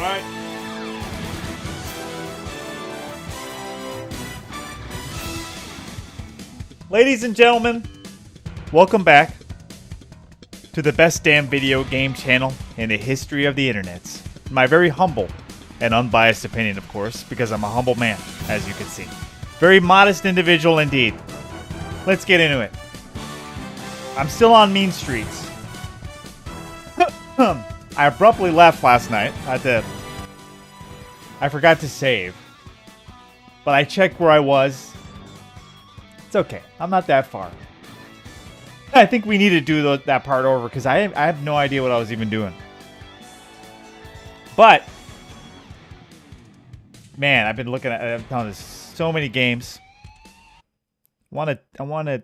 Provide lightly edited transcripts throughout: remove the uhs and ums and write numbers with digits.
right. Ladies and gentlemen, welcome back to the best damn video game channel in the history of the internet. My very humble and unbiased opinion, of course, because I'm a humble man, as you can see. Very modest individual indeed. Let's get into it. I'm still on Mean Streets. I abruptly left last night. I forgot to save. But I checked where I was. It's okay. I'm not that far. I think we need to do that part over because I have no idea what I was even doing. But, man, I've been looking at. I've found so many games. I want a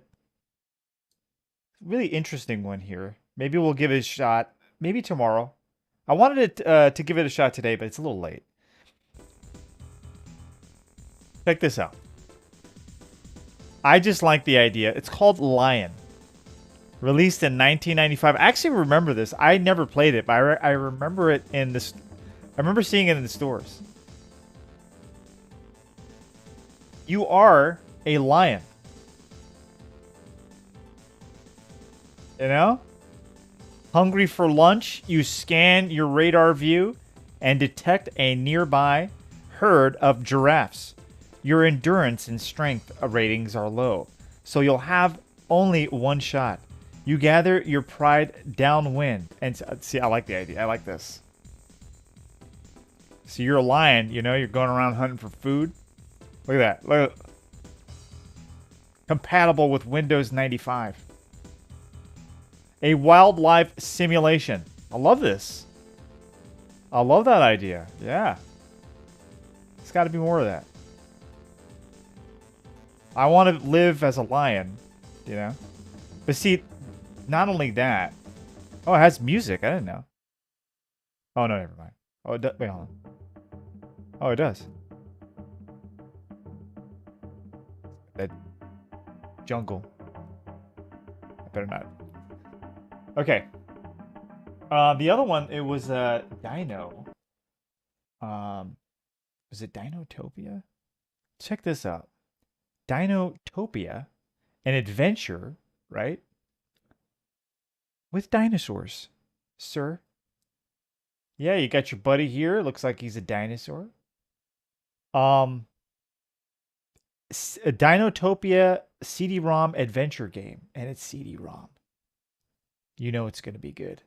really interesting one here. Maybe we'll give it a shot. Maybe tomorrow. I wanted to give it a shot today, but it's a little late. Check this out. I just like the idea. It's called Lion. Released in 1995. I actually remember this. I never played it, but I remember it in this. I remember seeing it in the stores. You are a lion. You know? Hungry for lunch, you scan your radar view and detect a nearby herd of giraffes. Your endurance and strength ratings are low, so you'll have only one shot. You gather your pride downwind. And see, I like the idea. I like this. So you're a lion, you know, you're going around hunting for food. Look at that. Look. Compatible with Windows 95. A wildlife simulation. I love this. I love that idea. Yeah. There's got to be more of that. I want to live as a lion, you know? But see, not only that. Oh, it has music. I didn't know. Oh, no, never mind. Oh, it does. Wait, hold on. Oh, it does. That jungle. I better not. Okay. The other one, it was Dino. Was it Dinotopia? Check this out. Dinotopia, an adventure, right? With dinosaurs, sir. Yeah, you got your buddy here. Looks like he's a dinosaur. A Dinotopia CD-ROM adventure game, and it's CD-ROM. You know it's going to be good.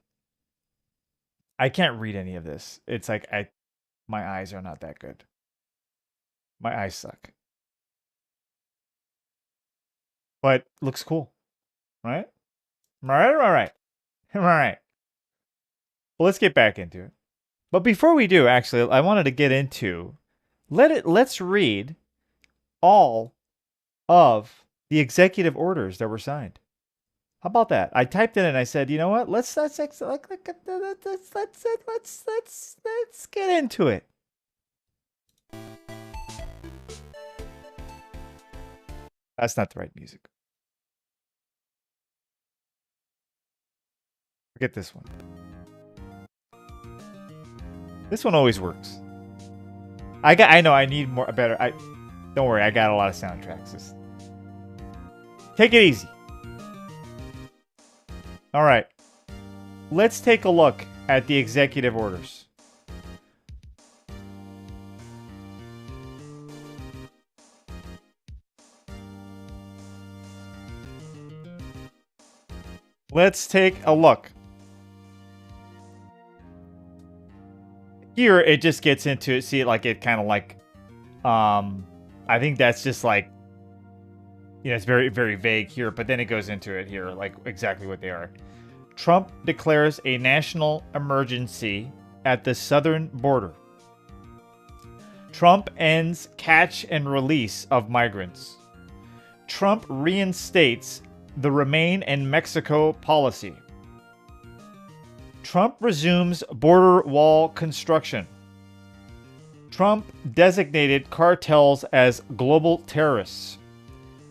I can't read any of this. It's like my eyes are not that good. My eyes suck. But looks cool. Right? All right. Well, let's get back into it. But before we do, actually, I wanted to get into let's read all of the executive orders that were signed. How about that? I typed in and I said, you know what? Let's get into it. That's not the right music. Forget this one. This one always works. I know I need more better. Don't worry, I got a lot of soundtracks. Just take it easy. All right. Let's take a look at the executive orders. Let's take a look. Here, it just gets into, see, like, it kind of like, I think that's just like, you know, it's very, very vague here, but then it goes into it here, like exactly what they are. Trump declares a national emergency at the southern border. Trump ends catch and release of migrants. Trump reinstates the Remain in Mexico policy. Trump resumes border wall construction. Trump designated cartels as global terrorists.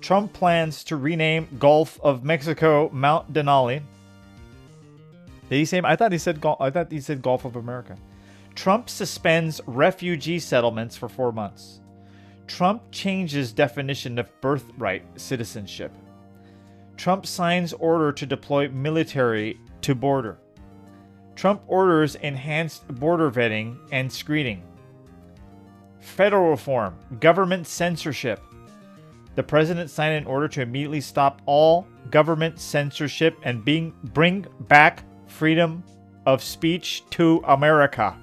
Trump plans to rename Gulf of Mexico Mount Denali. Did he say? I thought he said Gulf of America. Trump suspends refugee settlements for 4 months. Trump changes definition of birthright citizenship. Trump signs order to deploy military to border. Trump orders enhanced border vetting and screening. Federal reform, government censorship. The president signed an order to immediately stop all government censorship and bring back freedom of speech to America.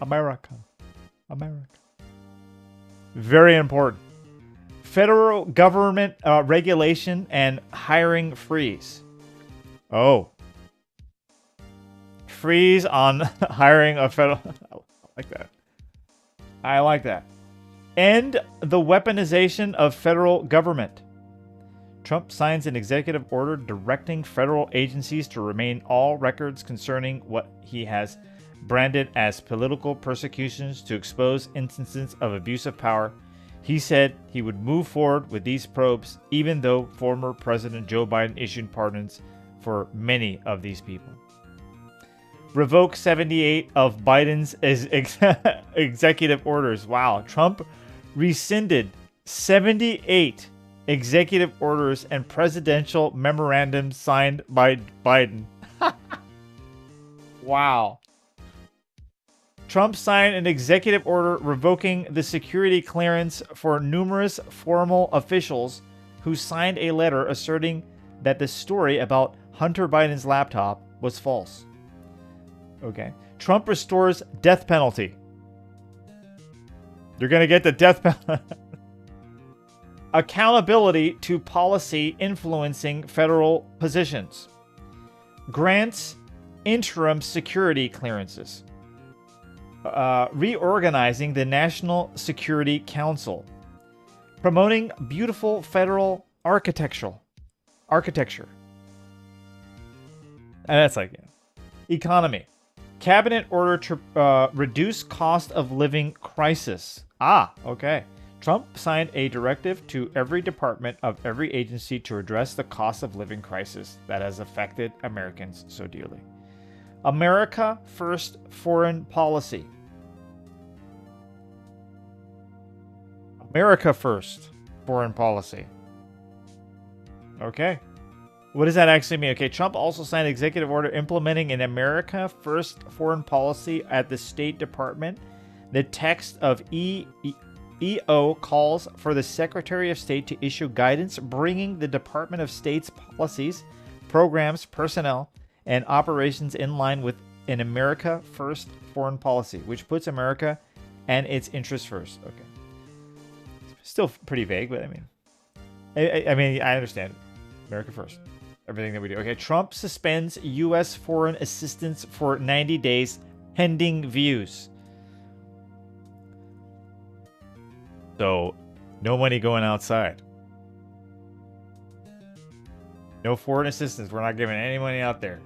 America. America. Very important. Federal government regulation and hiring freeze. Oh. Freeze on hiring a federal... I like that. I like that. End the weaponization of federal government. Trump signs an executive order directing federal agencies to remain all records concerning what he has branded as political persecutions to expose instances of abuse of power. He said he would move forward with these probes even though former President Joe Biden issued pardons for many of these people. Revoke 78 of Biden's executive orders. Wow. Trump rescinded 78 executive orders and presidential memorandums signed by Biden. Wow. Trump signed an executive order revoking the security clearance for numerous formal officials who signed a letter asserting that the story about Hunter Biden's laptop was false. Okay. Trump restores death penalty. You're going to get the death penalty. Accountability to policy influencing federal positions. Grants interim security clearances. Reorganizing the National Security Council. Promoting beautiful federal architecture. And that's like, yeah. Economy. Cabinet order to reduce cost of living crisis. Ah, okay. Trump signed a directive to every department of every agency to address the cost of living crisis that has affected Americans so dearly. America First foreign policy. America First foreign policy. Okay. What does that actually mean? Okay, Trump also signed an executive order implementing an America First foreign policy at the State Department. The text of EO calls for the Secretary of State to issue guidance bringing the Department of State's policies, programs, personnel, and operations in line with an America First foreign policy, which puts America and its interests first. Okay. Still pretty vague, but I mean, I understand. America First. Everything that we do. Okay, Trump suspends U.S. foreign assistance for 90 days pending views. So, no money going outside. No foreign assistance. We're not giving any money out there.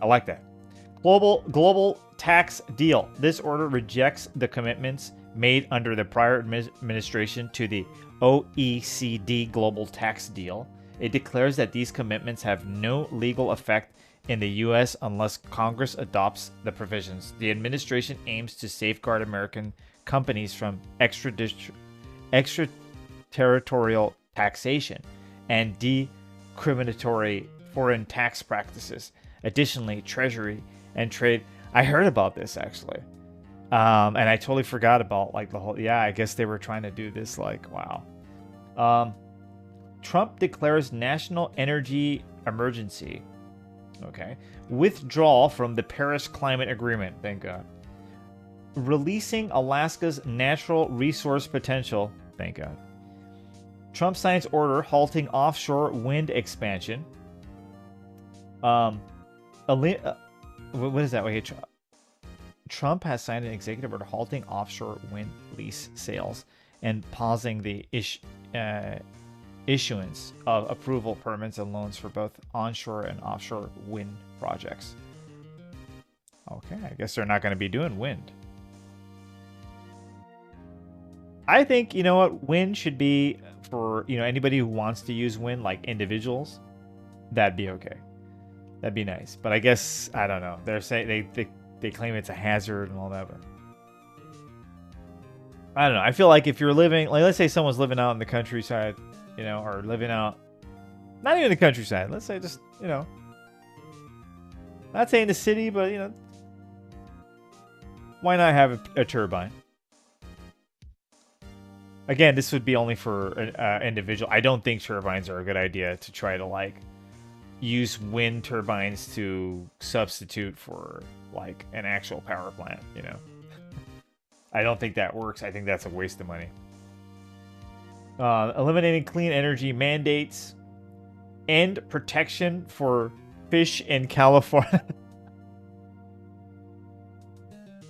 I like that. Global tax deal. This order rejects the commitments made under the prior administration to the OECD global tax deal. It declares that these commitments have no legal effect in the U.S. unless Congress adopts the provisions. The administration aims to safeguard American companies from extraterritorial taxation and discriminatory foreign tax practices. Additionally, Treasury and Trade... I heard about this, actually. And I totally forgot about, like, the whole... Yeah, I guess they were trying to do this, like, wow. Trump declares national energy emergency. Okay. Withdrawal from the Paris Climate Agreement. Thank God. Releasing Alaska's natural resource potential. Thank God. Trump signs order halting offshore wind expansion. What is that? Wait, Trump has signed an executive order halting offshore wind lease sales and pausing the issuance of approval permits and loans for both onshore and offshore wind projects. Okay, I guess they're not going to be doing wind. I think, you know what, wind should be for, you know, anybody who wants to use wind, like individuals. That'd be okay. That'd be nice. But I guess I don't know. They're saying they claim it's a hazard and all that, but I don't know. I feel like if you're living, like, let's say someone's living out in the countryside, or living out, not even the countryside. Let's say just, not saying the city, but why not have a turbine? Again, this would be only for individual. I don't think turbines are a good idea to try to like use wind turbines to substitute for like an actual power plant. I don't think that works. I think that's a waste of money. Eliminating clean energy mandates. End protection for fish in California.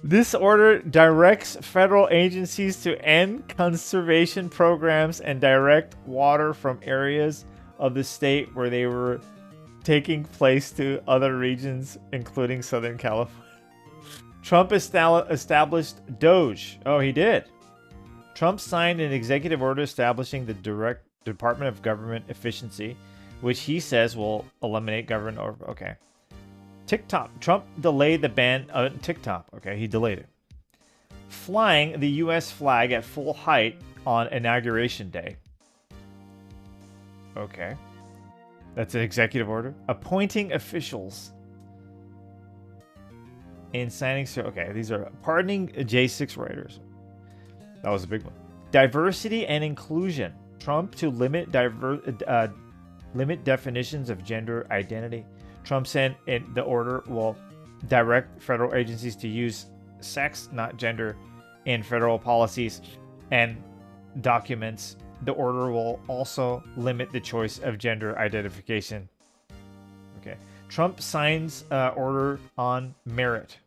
This order directs federal agencies to end conservation programs and direct water from areas of the state where they were taking place to other regions, including Southern California. Trump established Doge. Oh, he did. Trump signed an executive order establishing the direct Department of Government Efficiency, which he says will eliminate government over. Okay. TikTok. Trump delayed the ban on TikTok. Okay, he delayed it. Flying the U.S. flag at full height on Inauguration Day. Okay. That's an executive order. Appointing officials. And signing. Okay, these are pardoning J6 writers. That was a big one. Diversity and inclusion. Trump to limit definitions of gender identity. Trump said in the order will direct federal agencies to use sex, not gender, in federal policies and documents. The order will also limit the choice of gender identification. Okay. Trump signs order on merit.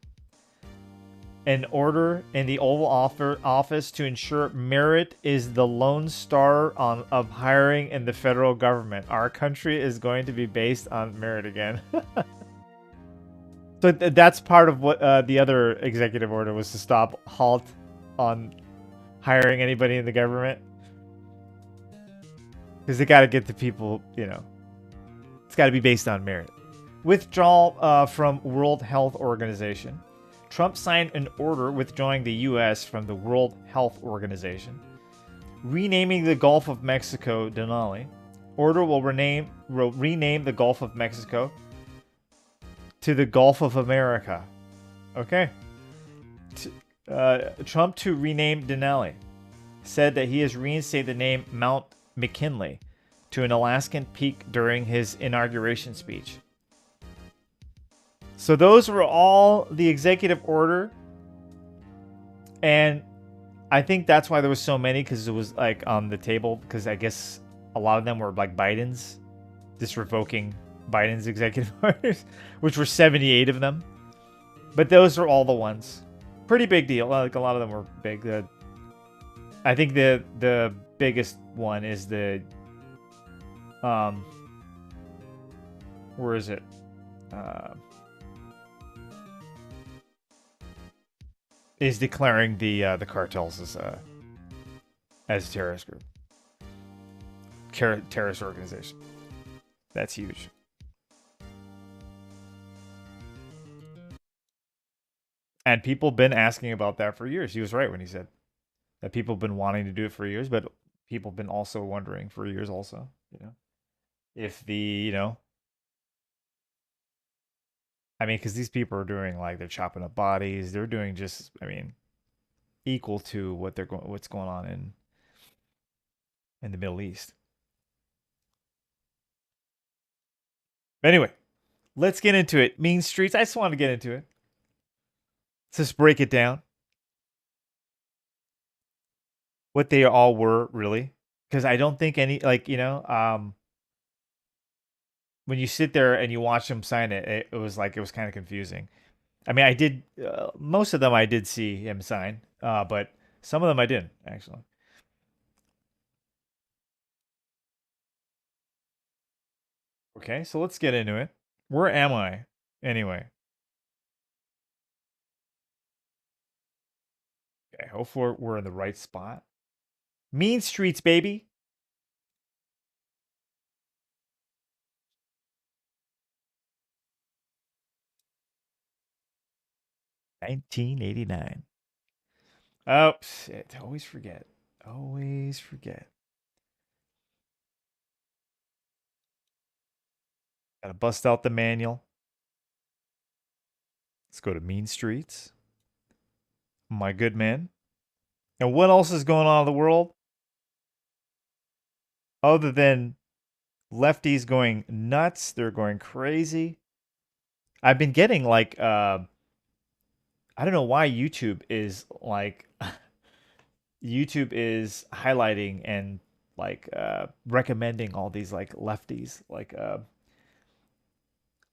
An order in the Oval Office to ensure merit is the lone star of hiring in the federal government. Our country is going to be based on merit again. So that's part of what the other executive order was, to halt on hiring anybody in the government. Because they got to get the people, it's got to be based on merit. Withdrawal from World Health Organization. Trump signed an order withdrawing the U.S. from the World Health Organization. Renaming the Gulf of Mexico Denali. Order will rename the Gulf of Mexico to the Gulf of America. Okay. Trump to rename Denali. Said that he has reinstated the name Mount McKinley to an Alaskan peak during his inauguration speech. So those were all the executive order. And I think that's why there was so many, because it was like on the table, because I guess a lot of them were like Biden's, just revoking Biden's executive orders, which were 78 of them. But those are all the ones. Pretty big deal. Like a lot of them were big. I think the biggest one is the where is it? Is declaring the cartels as a terrorist group, terrorist organization. That's huge. And people have been asking about that for years. He was right when he said that people have been wanting to do it for years, but people have been also wondering for years also, if I mean, because these people are doing, like, they're chopping up bodies. They're doing just, I mean, equal to what's going on in the Middle East. Anyway, let's get into it. Mean Streets. I just want to get into it. Let's just break it down. What they all were, really. Because I don't think any, like, when you sit there and you watch him sign it, it was kind of confusing. I mean, I did, most of them I did see him sign, but some of them I didn't, actually. Okay, so let's get into it. Where am I, anyway? Okay, hopefully we're in the right spot. Mean Streets, baby. 1989. Oh, shit. Always forget. Always forget. Gotta bust out the manual. Let's go to Mean Streets. My good man. And what else is going on in the world other than lefties going nuts? They're going crazy. I've been getting like I don't know why YouTube is highlighting and like recommending all these like lefties like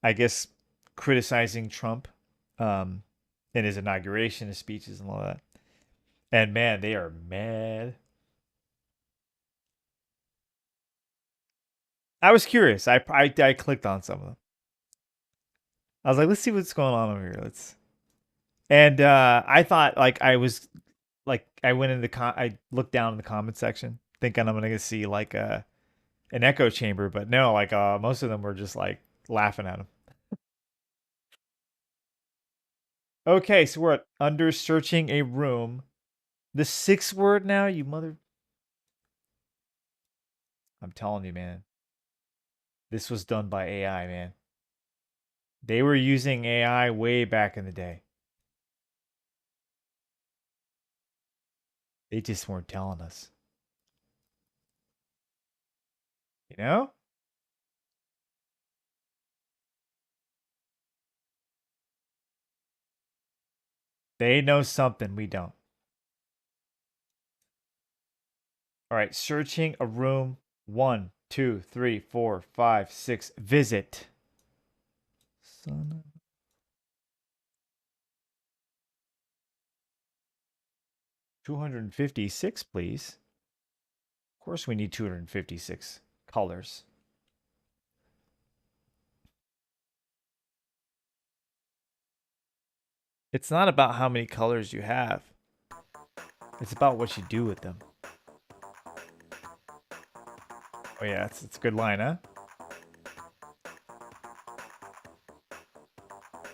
I guess criticizing Trump um in his inauguration, his speeches and all that. And man, they are mad. I was curious. I clicked on some of them. I was like, let's see what's going on over here. Let's and I thought like I was like I went in the I looked down in the comment section thinking I'm gonna see like an echo chamber, but no, like most of them were just like laughing at him. Okay, so we're at under searching a room. The sixth word now, you mother. I'm telling you, man. This was done by AI, man. They were using AI way back in the day. They just weren't telling us. You know? They know something we don't. All right, searching a room. 1, 2, 3, 4, 5, 6. Visit. Son of 256, please. Of course, we need 256 colors. It's not about how many colors you have. It's about what you do with them. Oh yeah, it's a good line, huh?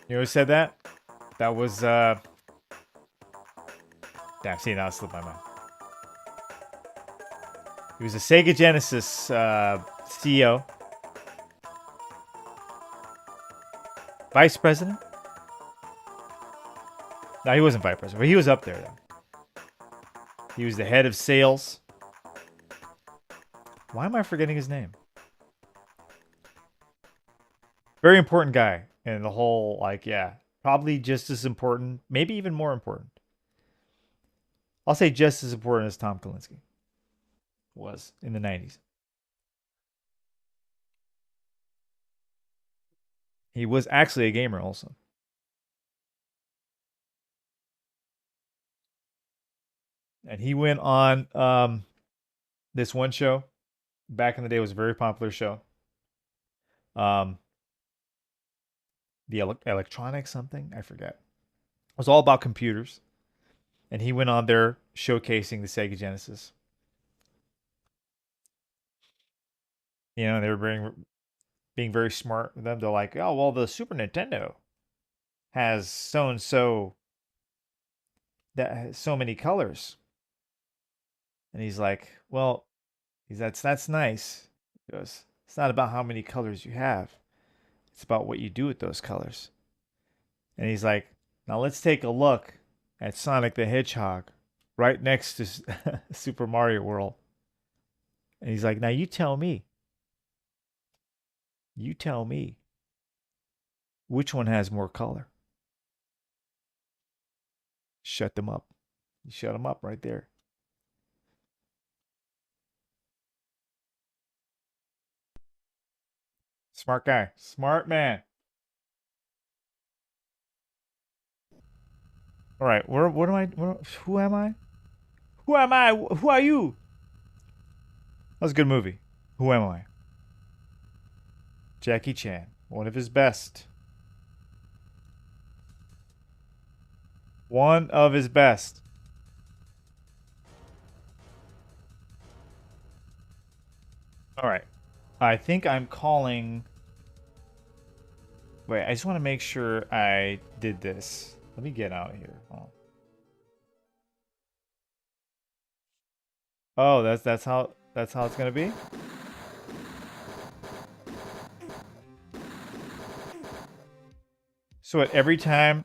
You know who said that? That was damn, see now it slipped my mind. He was a Sega Genesis CEO. Vice president? No, he wasn't vice president, but he was up there though. He was the head of sales. Why am I forgetting his name? Very important guy. And the whole, like, yeah, probably just as important, maybe even more important. I'll say just as important as Tom Kalinske was in the 90s. He was actually a gamer also. And he went on this one show. Back in the day, it was a very popular show. Um, the electronic something, I forget. It was all about computers. And he went on there showcasing the Sega Genesis. You know, they were being very smart with them. They're like, oh, well, the Super Nintendo has so and so that has so many colors. And he's like, well, that's nice. He goes, it's not about how many colors you have. It's about what you do with those colors. And he's like, now let's take a look at Sonic the Hedgehog right next to Super Mario World. And he's like, now you tell me which one has more color. Shut them up. You shut them up right there. Smart guy. Smart man. All right. What am I? Who am I? Who am I? Who are you? That was a good movie. Who am I? Jackie Chan. One of his best. One of his best. All right. I think I'm calling. Wait, I just want to make sure I did this. Let me get out here. Oh, that's how it's gonna be. So at every time.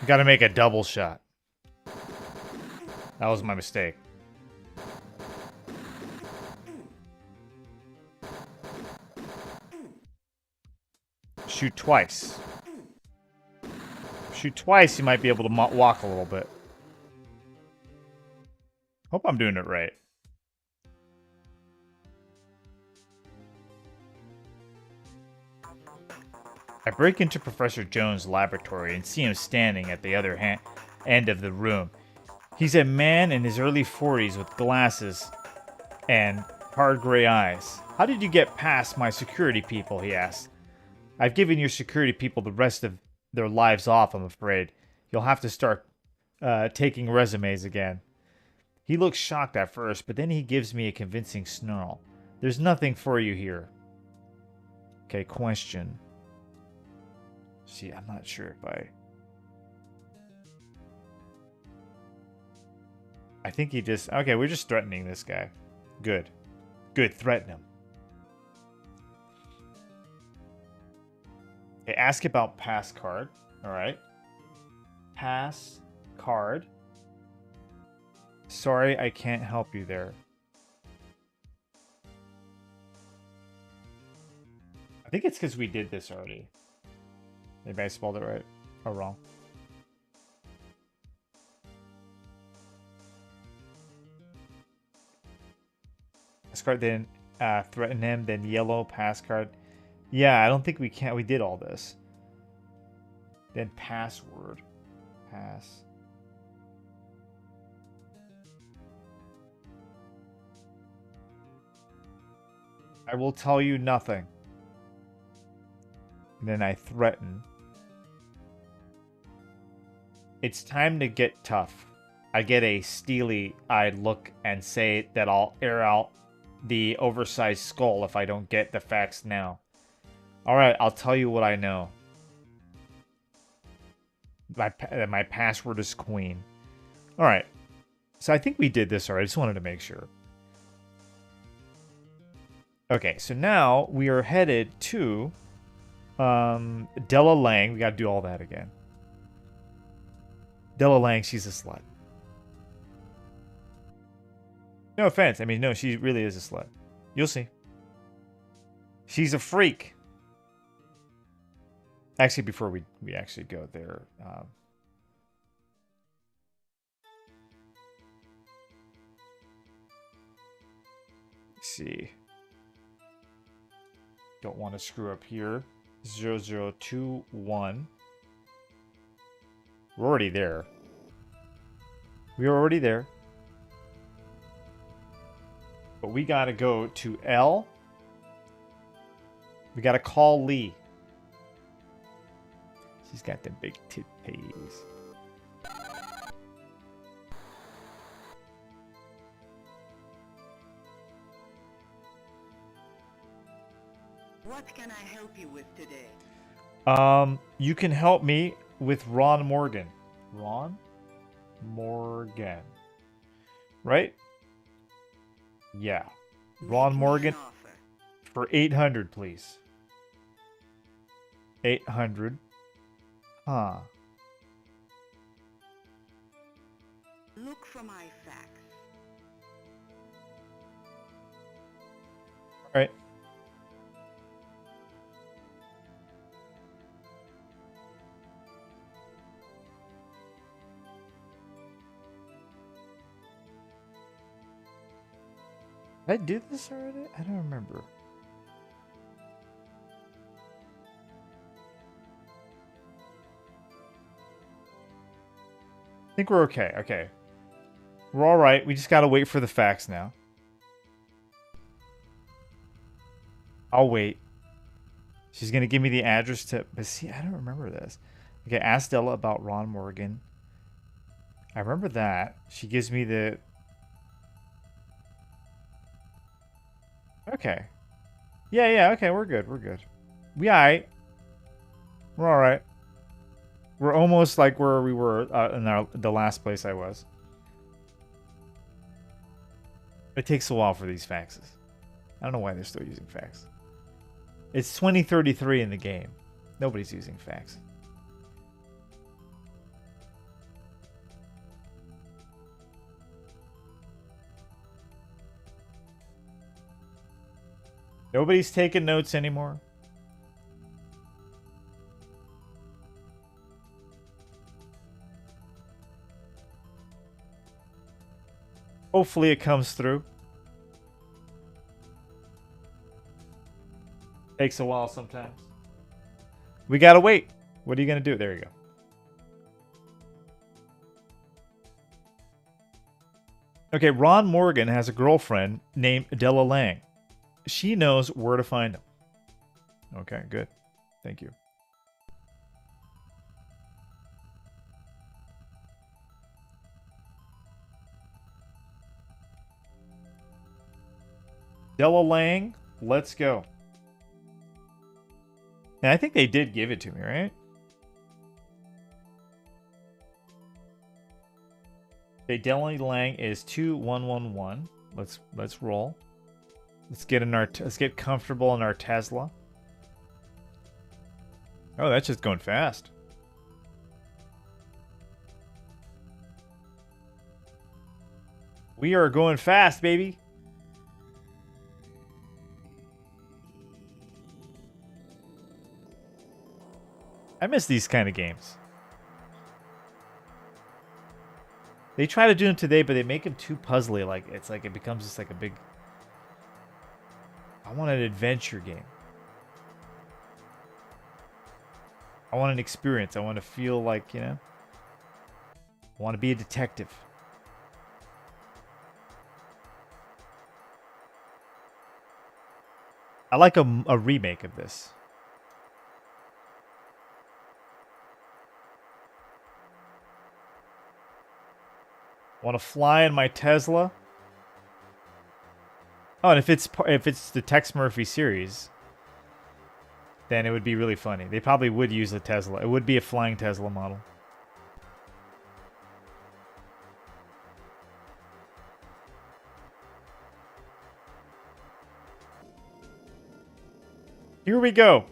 Got to make a double shot. That was my mistake. Shoot twice. Shoot twice, you might be able to walk a little bit. Hope I'm doing it right. I break into Professor Jones' laboratory and see him standing at the other end of the room. He's a man in his early 40s with glasses and hard gray eyes. How did you get past my security people, he asked. I've given your security people the rest of their lives off, I'm afraid. You'll have to start taking resumes again. He looks shocked at first, but then he gives me a convincing snarl. There's nothing for you here. Okay, question. See, I'm not sure if I think he just... Okay, we're just threatening this guy. Good. Good, threaten him. Okay, ask about pass card. Alright. Pass card. Sorry, I can't help you there. I think it's because we did this already. Maybe I spelled it right or wrong. Pass card, then threaten him, then yellow pass card. Yeah, I don't think we can. We did all this. Then password. Pass. I will tell you nothing. And then I threaten. It's time to get tough. I get a steely-eyed look and say that I'll air out the oversized skull if I don't get the facts now. Alright, I'll tell you what I know. My password is Queen. Alright. So I think we did this already. I just wanted to make sure. Okay, so now we are headed to Della Lang. We gotta do all that again. Della Lang, she's a slut. No offense. I mean, no, she really is a slut. You'll see. She's a freak. Actually, before we actually go there, let's see. Don't want to screw up here. 0021. We're already there. We're already there. But we gotta go to L. We gotta call Lee. She's got them big titties. What can I help you with today? You can help me with Ron Morgan. Ron Morgan. Right? Yeah. Ron Morgan for 800, please. 800. Huh. Look for my facts. All right. Did I do this already? I don't remember. I think we're okay. Okay. We're all right. We just got to wait for the facts now. I'll wait. She's gonna give me the address to. But see, I don't remember this. Okay, ask Stella about Ron Morgan. I remember that. She gives me the. Okay. Yeah, yeah. Okay, we're good. We're good. We alright. We're all right. We're almost like where we were in the last place I was. It takes a while for these faxes. I don't know why they're still using fax. It's 2033 in the game. Nobody's using fax. Nobody's taking notes anymore. Hopefully it comes through. Takes a while sometimes. We gotta wait. What are you gonna do? There you go. Okay, Ron Morgan has a girlfriend named Della Lang. She knows where to find him. Okay, good. Thank you. Della Lang, let's go. And I think they did give it to me, right? Okay, Della Lang is 2111. Let's roll. Let's get comfortable in our Tesla. Oh, that's just going fast. We are going fast, baby. I miss these kind of games. They try to do them today, but they make them too puzzly. Like it's like it becomes just like a big. I want an adventure game. I want an experience. I want to feel like, you know. I want to be a detective. I like a remake of this. Want to fly in my Tesla? Oh, and if it's the Tex Murphy series, then it would be really funny. They probably would use a Tesla. It would be a flying Tesla model. Here we go.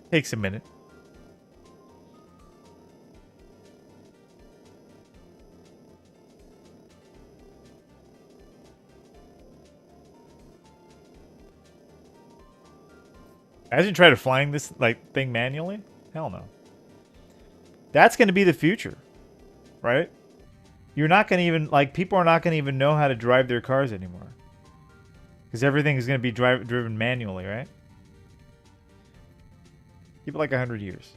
Takes a minute. Imagine trying to flying this like thing manually. Hell no. That's going to be the future, right? You're not going to even like people are not going to even know how to drive their cars anymore because everything is going to be driven manually, right? Give it like 100 years.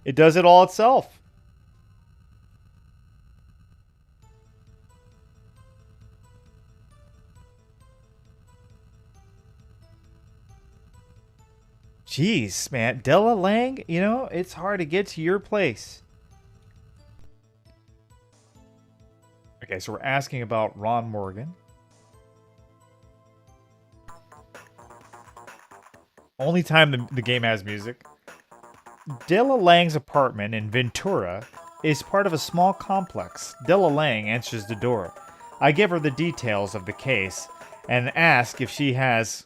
It does it all itself. Jeez, man. Della Lang, you know, it's hard to get to your place. Okay, so we're asking about Ron Morgan. Only time the game has music. Della Lang's apartment in Ventura is part of a small complex. Della Lang answers the door. I give her the details of the case and ask if she has...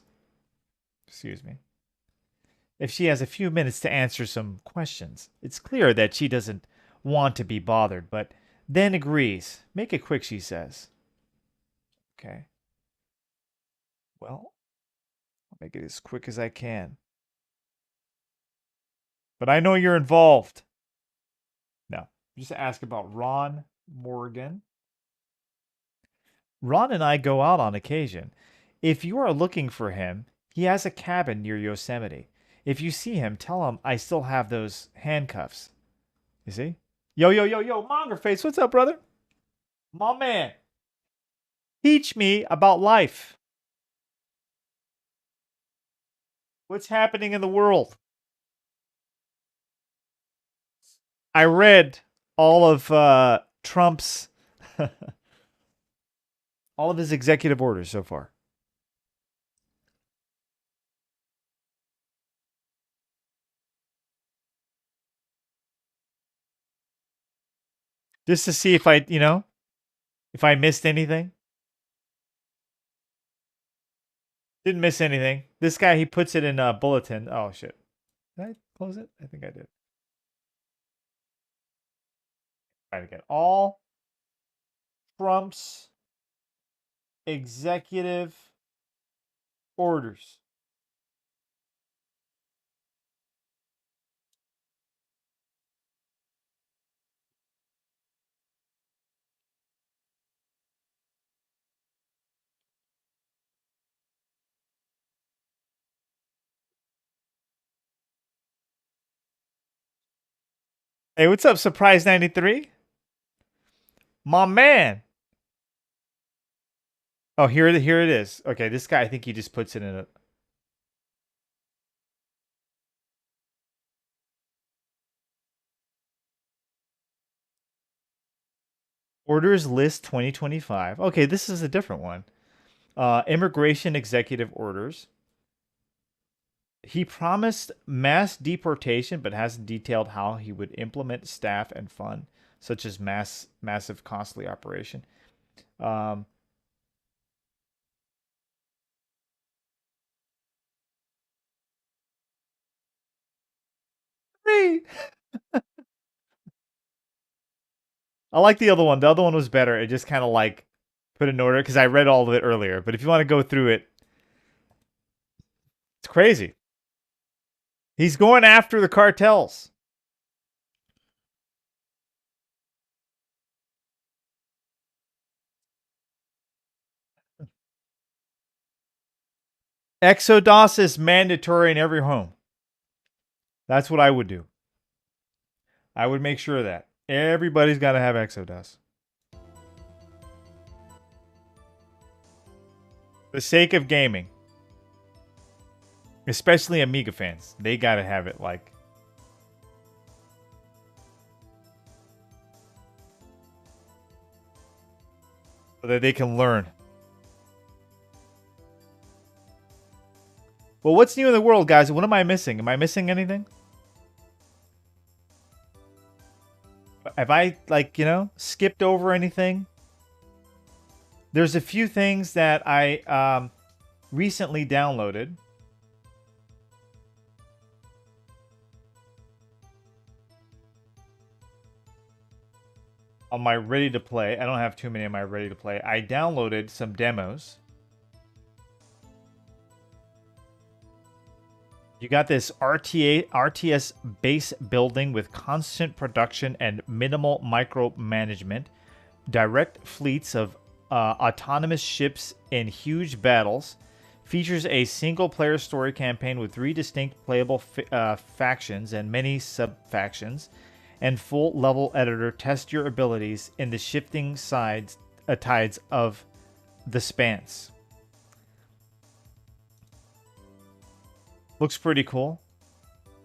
Excuse me. If she has a few minutes to answer some questions. It's clear that she doesn't want to be bothered, but then agrees. Make it quick, she says. Okay. Well, I'll make it as quick as I can. But I know you're involved. No. Just ask about Ron Morgan. Ron and I go out on occasion. If you are looking for him, he has a cabin near Yosemite. If you see him, tell him I still have those handcuffs. You see? Yo, yo, yo, yo, Mongerface, what's up, brother? My man. Teach me about life. What's happening in the world? I read all of Trump's, all of his executive orders so far. Just to see if I, if I missed anything. Didn't miss anything. This guy, he puts it in a bulletin. Oh, shit. Did I close it? I think I did. Try to get all Trump's executive orders. Hey, what's up, Surprise 93? My man. Oh, here it is. Okay, this guy, I think he just puts it in a... Orders List 2025. Okay, this is a different one. Immigration Executive Orders. He promised mass deportation, but hasn't detailed how he would implement, staff, and fund such as massive, costly operation. Um, I like the other one. The other one was better. It just kind of like put in order because I read all of it earlier. But if you want to go through it, it's crazy. He's going after the cartels. EXODOS is mandatory in every home. That's what I would do. I would make sure that everybody's got to have EXODOS. For the sake of gaming. Especially Amiga fans. They got to have it like... so that they can learn. Well, what's new in the world, guys? What am I missing? Am I missing anything? Have I, like, skipped over anything? There's a few things that I recently downloaded. On my ready to play. I don't have too many on my ready to play. I downloaded some demos. You got this RTS base building with constant production and minimal micromanagement. Direct fleets of autonomous ships in huge battles. Features a single-player story campaign with 3 distinct playable factions and many sub-factions. And full-level editor. Test your abilities in the shifting tides of the Spans. Looks pretty cool.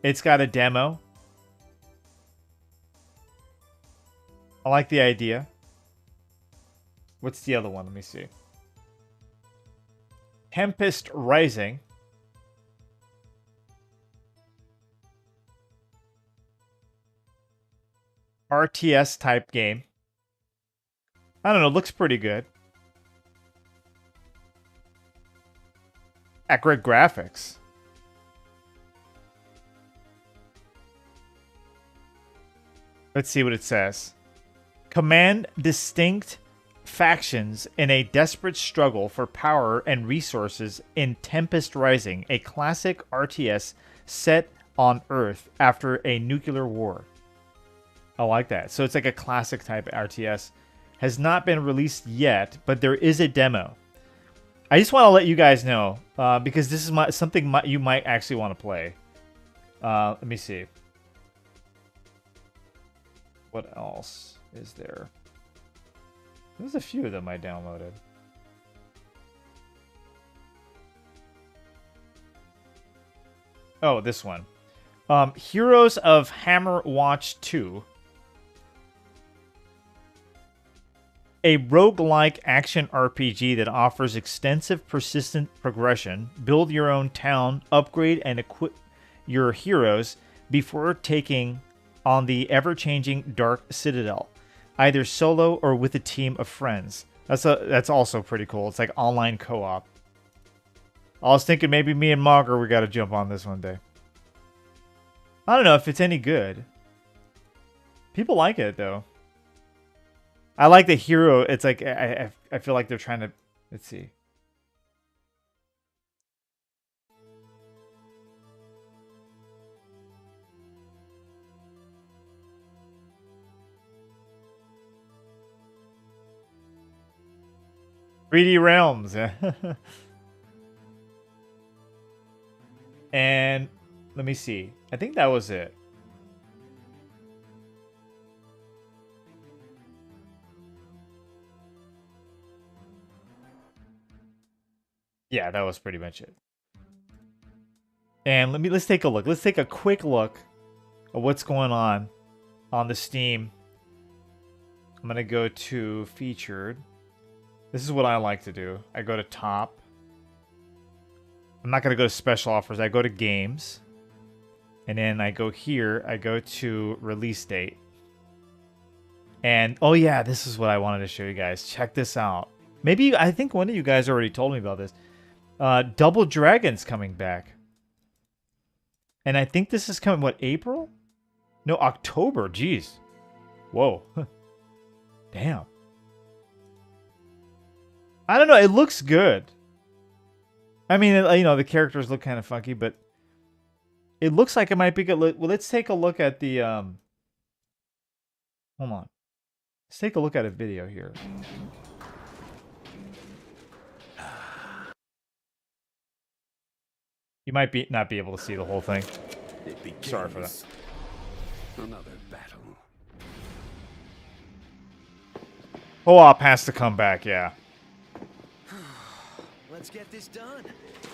It's got a demo. I like the idea. What's the other one? Let me see. Tempest Rising. RTS type game. I don't know. Looks pretty good. Accurate graphics. Let's see what it says. Command distinct factions in a desperate struggle for power and resources in Tempest Rising, a classic RTS set on Earth after a nuclear war. I like that. So it's like a classic type RTS. Has not been released yet, but there is a demo. I just want to let you guys know because this is something you might actually want to play. Let me see. What else is there? There's a few of them I downloaded. Oh, this one. Heroes of Hammer Watch 2. A roguelike action RPG that offers extensive, persistent progression. Build your own town, upgrade and equip your heroes before taking on the ever-changing Dark Citadel, either solo or with a team of friends. That's also pretty cool. It's like online co-op. I was thinking maybe me and Mogger, we got to jump on this one day. I don't know if it's any good. People like it, though. I like the hero. It's like, I feel like they're trying to... Let's see. "3D Realms." And let me see. I think that was it. Yeah, that was pretty much it. And let's take a look. Let's take a quick look at what's going on the Steam. I'm gonna go to featured. This is what I like to do. I go to top. I'm not gonna go to special offers. I go to games. And then I go here. I go to release date. And oh yeah, this is what I wanted to show you guys. Check this out. Maybe I think one of you guys already told me about this. Double Dragon's coming back. And I think this is coming, what, April? No, October. Jeez. Whoa. Damn. I don't know. It looks good. I mean, you know, the characters look kind of funky, but it looks like it might be good. Well, let's take a look at the... Hold on. Let's take a look at a video here. You might not be able to see the whole thing. Sorry for that. Another battle. Co-op has to come back, yeah. Let's get this done.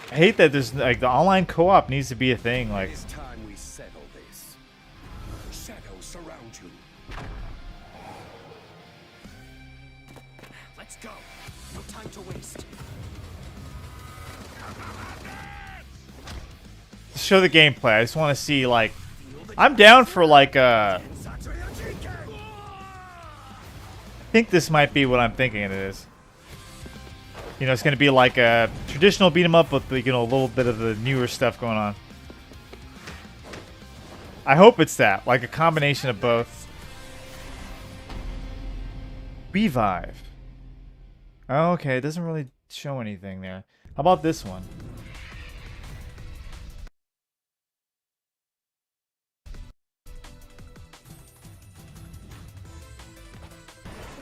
I hate that there's like the online co-op needs to be a thing. Like, It's time we settle this. Shadows surround you. Let's go. No time to waste. show the gameplay. I just want to see, like, I'm down for, like, I think this might be what I'm thinking it is. You know, it's going to be like a traditional beat 'em up with, you know, a little bit of the newer stuff going on. I hope it's that, like a combination of both. Revive. Oh, okay, it doesn't really show anything there. How about this one?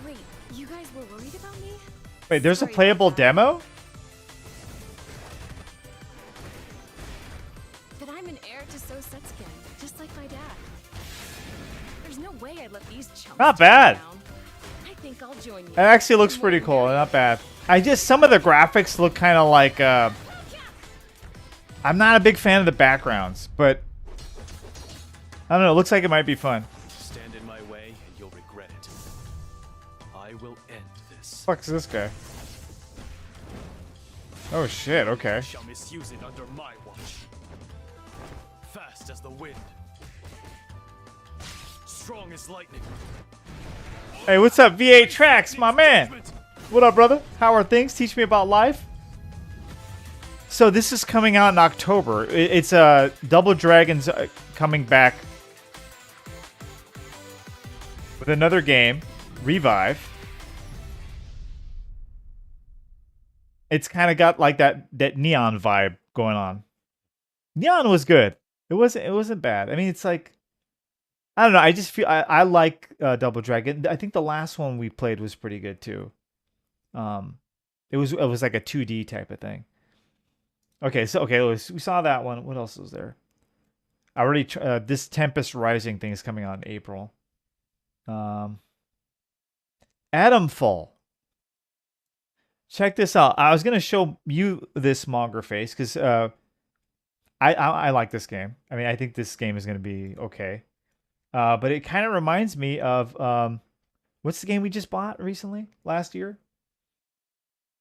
Wait, you guys were worried about me? Wait, there's a Sorry about playable that. demo? But I'm an heir to So Setsuken, just like my dad. There's no way I'd let these chumps Not take me bad. down. I think I'll join you. It actually looks pretty cool, not bad. Some of the graphics look kind of like, I'm not a big fan of the backgrounds, but I don't know, it looks like it might be fun. Stand in my way and you'll regret it. I will end this. Fuck's this guy? Oh shit, okay. I shall misuse it under my watch. Fast as the wind. Strong as lightning. Hey, what's up, V8 Tracks, my man? What up, brother? How are things? Teach me about life. So this is coming out in October. It's Double Dragon's coming back with another game, Revive. It's kind of got like that neon vibe going on. Neon was good. It wasn't bad. I mean, it's like I don't know. I just feel I like Double Dragon. I think the last one we played was pretty good too. Um, it was like a 2D type of thing. Okay, so okay, we saw that one. What else was there? I already this Tempest Rising thing is coming out in April. Um, Atomfall. Check this out. I was gonna show you this Monger face because I like this game. I mean, I think this game is gonna be okay. But it kind of reminds me of what's the game we just bought recently last year?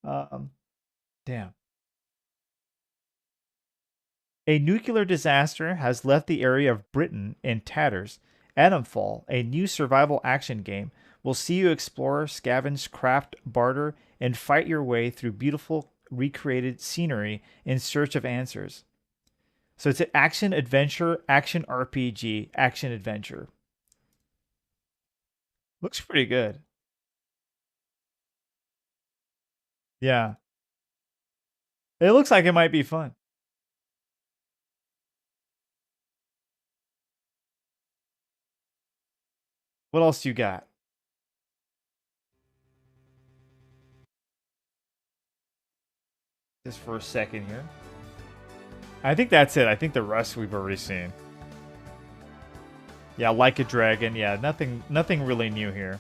Um, damn. A nuclear disaster has left the area of Britain in tatters. Atomfall, a new survival action game, will see you explore, scavenge, craft, barter, and fight your way through beautiful recreated scenery in search of answers. So it's an action adventure, action RPG, action adventure. Looks pretty good. Yeah. It looks like it might be fun. What else you got? Just for a second here. I think that's it. I think the rest we've already seen. Yeah, Like a Dragon. Yeah, nothing really new here.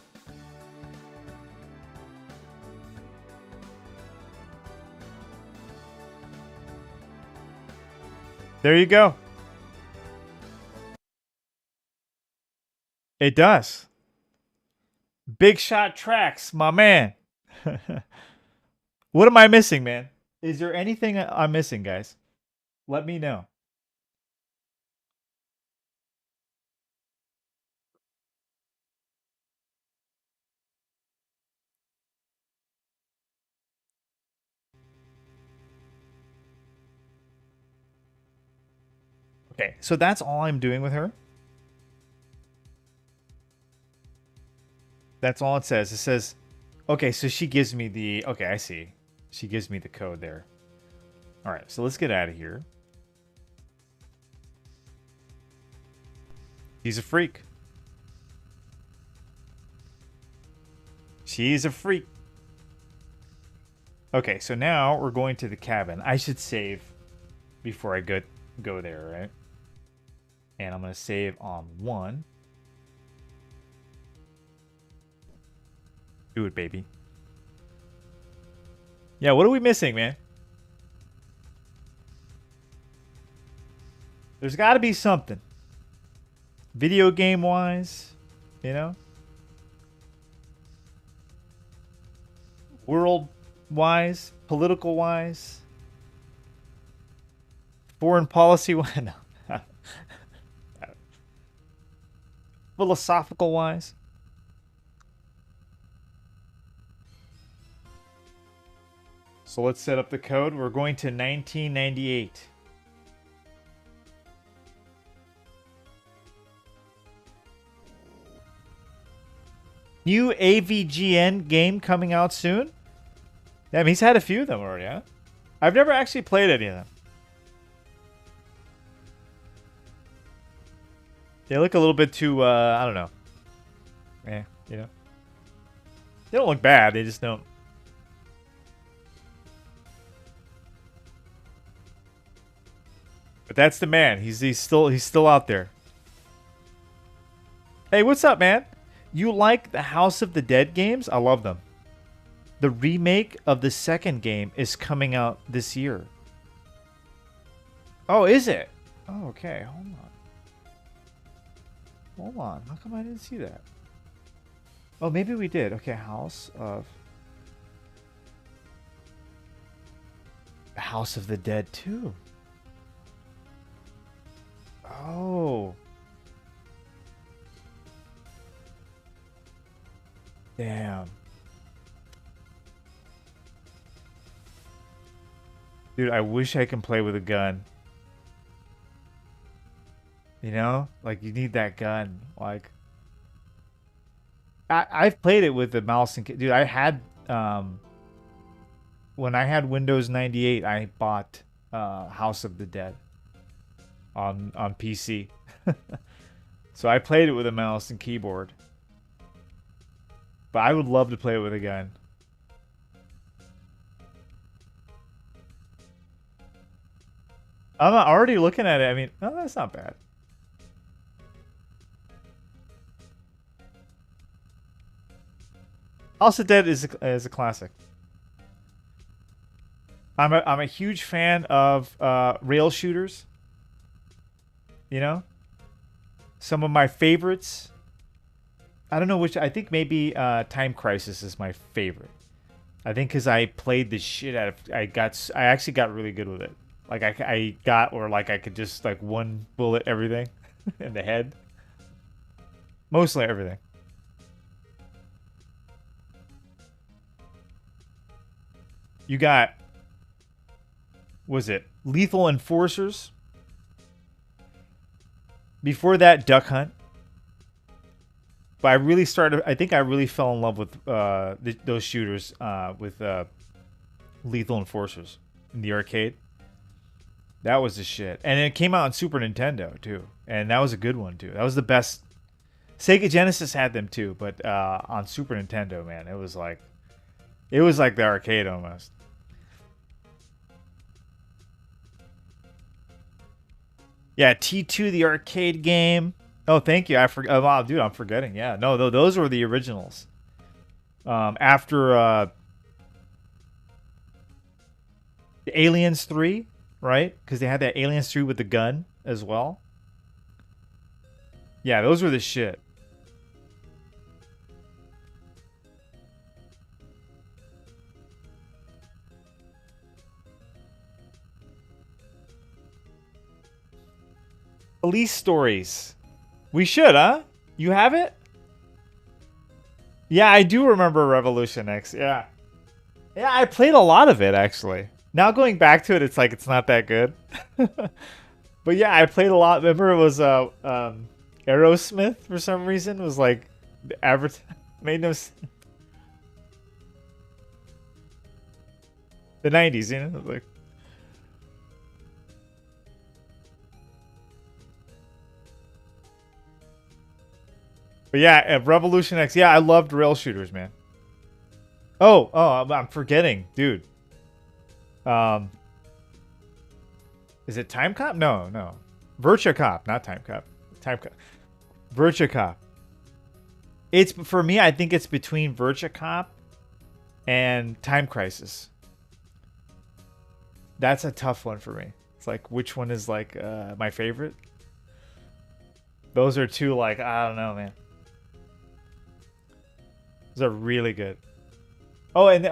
There you go. It does. Big Shot Tracks, my man. What am I missing, man? Is there anything I'm missing, guys? Let me know. Okay, so that's all I'm doing with her. That's all it says. It says, okay, so she gives me the, okay, I see. She gives me the code there. All right, so let's get out of here. She's a freak. She's a freak. Okay, so now we're going to the cabin. I should save before I go there, right? And I'm going to save on 1. Do it, baby. Yeah, what are we missing, man? There's got to be something. Video game wise, you know? World wise, political wise, foreign policy wise, no. Philosophical wise. So let's set up the code. We're going to 1998. New AVGN game coming out soon? Yeah, I mean, he's had a few of them already, huh? I've never actually played any of them. They look a little bit too, I don't know. You know? They don't look bad, they just don't. But that's the man. He's still out there. Hey, what's up, man? You like the House of the Dead games? I love them. The remake of the second game is coming out this year. Oh, is it? Oh, okay. Hold on. Hold on. How come I didn't see that? Oh, maybe we did. Okay, House of... The House of the Dead 2. Oh. Damn. Dude, I wish I can play with a gun. You know? Like, you need that gun. Like... I've played it with the mouse and... Dude, I had... when I had Windows 98, I bought House of the Dead on PC. So I played it with a mouse and keyboard. But I would love to play it with a gun. I'm already looking at it. I mean, oh, that's not bad. House of Dead is a classic. I'm a huge fan of rail shooters. You know, some of my favorites. I don't know which. I think maybe Time Crisis is my favorite. I think because I played the shit out of. I actually got really good with it. Like I got, or like I could just like one bullet everything in the head. Mostly everything. You got. Was it Lethal Enforcers? Before that, Duck Hunt. But I really started. I think I really fell in love with those shooters with Lethal Enforcers in the arcade. That was the shit, and it came out on Super Nintendo too, and that was a good one too. That was the best. Sega Genesis had them too, but on Super Nintendo, man, it was like the arcade almost. Yeah, T2, the arcade game. Oh, thank you. I forgot. Oh, wow, dude, I'm forgetting. Yeah, no, those were the originals. After the Aliens 3, right? Because they had that Aliens 3 with the gun as well. Yeah, those were the shit. Police Stories. We should, huh? You have it? Yeah, I do remember Revolution X. Yeah. Yeah, I played a lot of it, actually. Now going back to it, it's like it's not that good. But yeah, I played a lot. Remember it was Aerosmith for some reason was like the average made no sense. The 90s, you know, like but yeah, Revolution X. Yeah, I loved rail shooters, man. Oh, I'm forgetting, dude. Is it Time Cop? No. Virtua Cop, not Time Cop. Time Cop. Virtua Cop. It's for me. I think it's between Virtua Cop and Time Crisis. That's a tough one for me. It's like which one is like my favorite. Those are two like I don't know, man. Those are really good. Oh, and